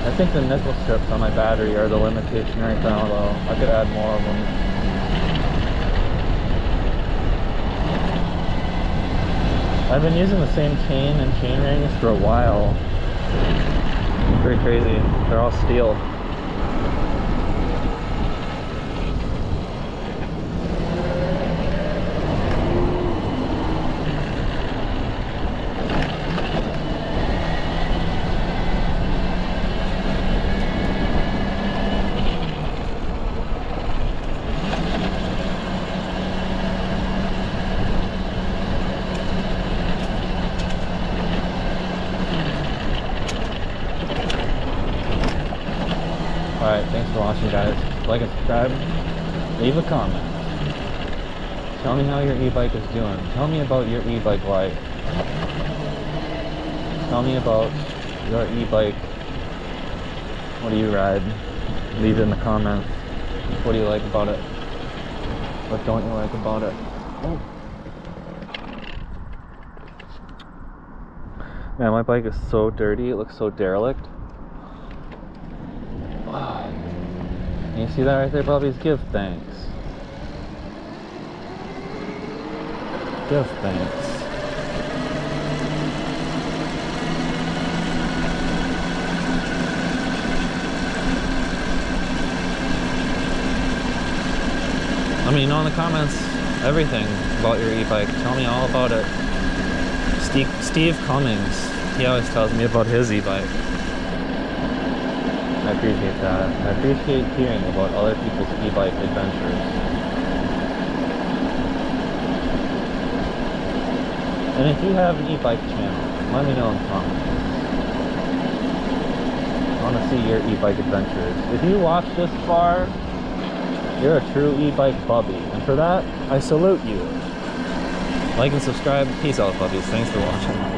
I think the nickel strips on my battery are the limitation right now, though. I could add more of them. I've been using the same chain and chain rings for a while. Pretty crazy. They're all steel. Alright, thanks for watching, guys. Like and subscribe. Leave a comment. Tell me how your e-bike is doing. Tell me about your e-bike life. Tell me about your e-bike. What do you ride? Leave it in the comments. What do you like about it? What don't you like about it? Oh. Man, my bike is so dirty. It looks so derelict. You see that right there, puppies? Give thanks. Give thanks. Let me know in the comments everything about your e-bike. Tell me all about it. Steve Cummings, he always tells me about his e-bike. I appreciate that. I appreciate hearing about other people's e-bike adventures. And if you have an e-bike channel, let me know in the comments. I want to see your e-bike adventures. If you watch this far, you're a true e-bike bubby. And for that, I salute you. Like and subscribe. Peace out, bubbies. Thanks for watching.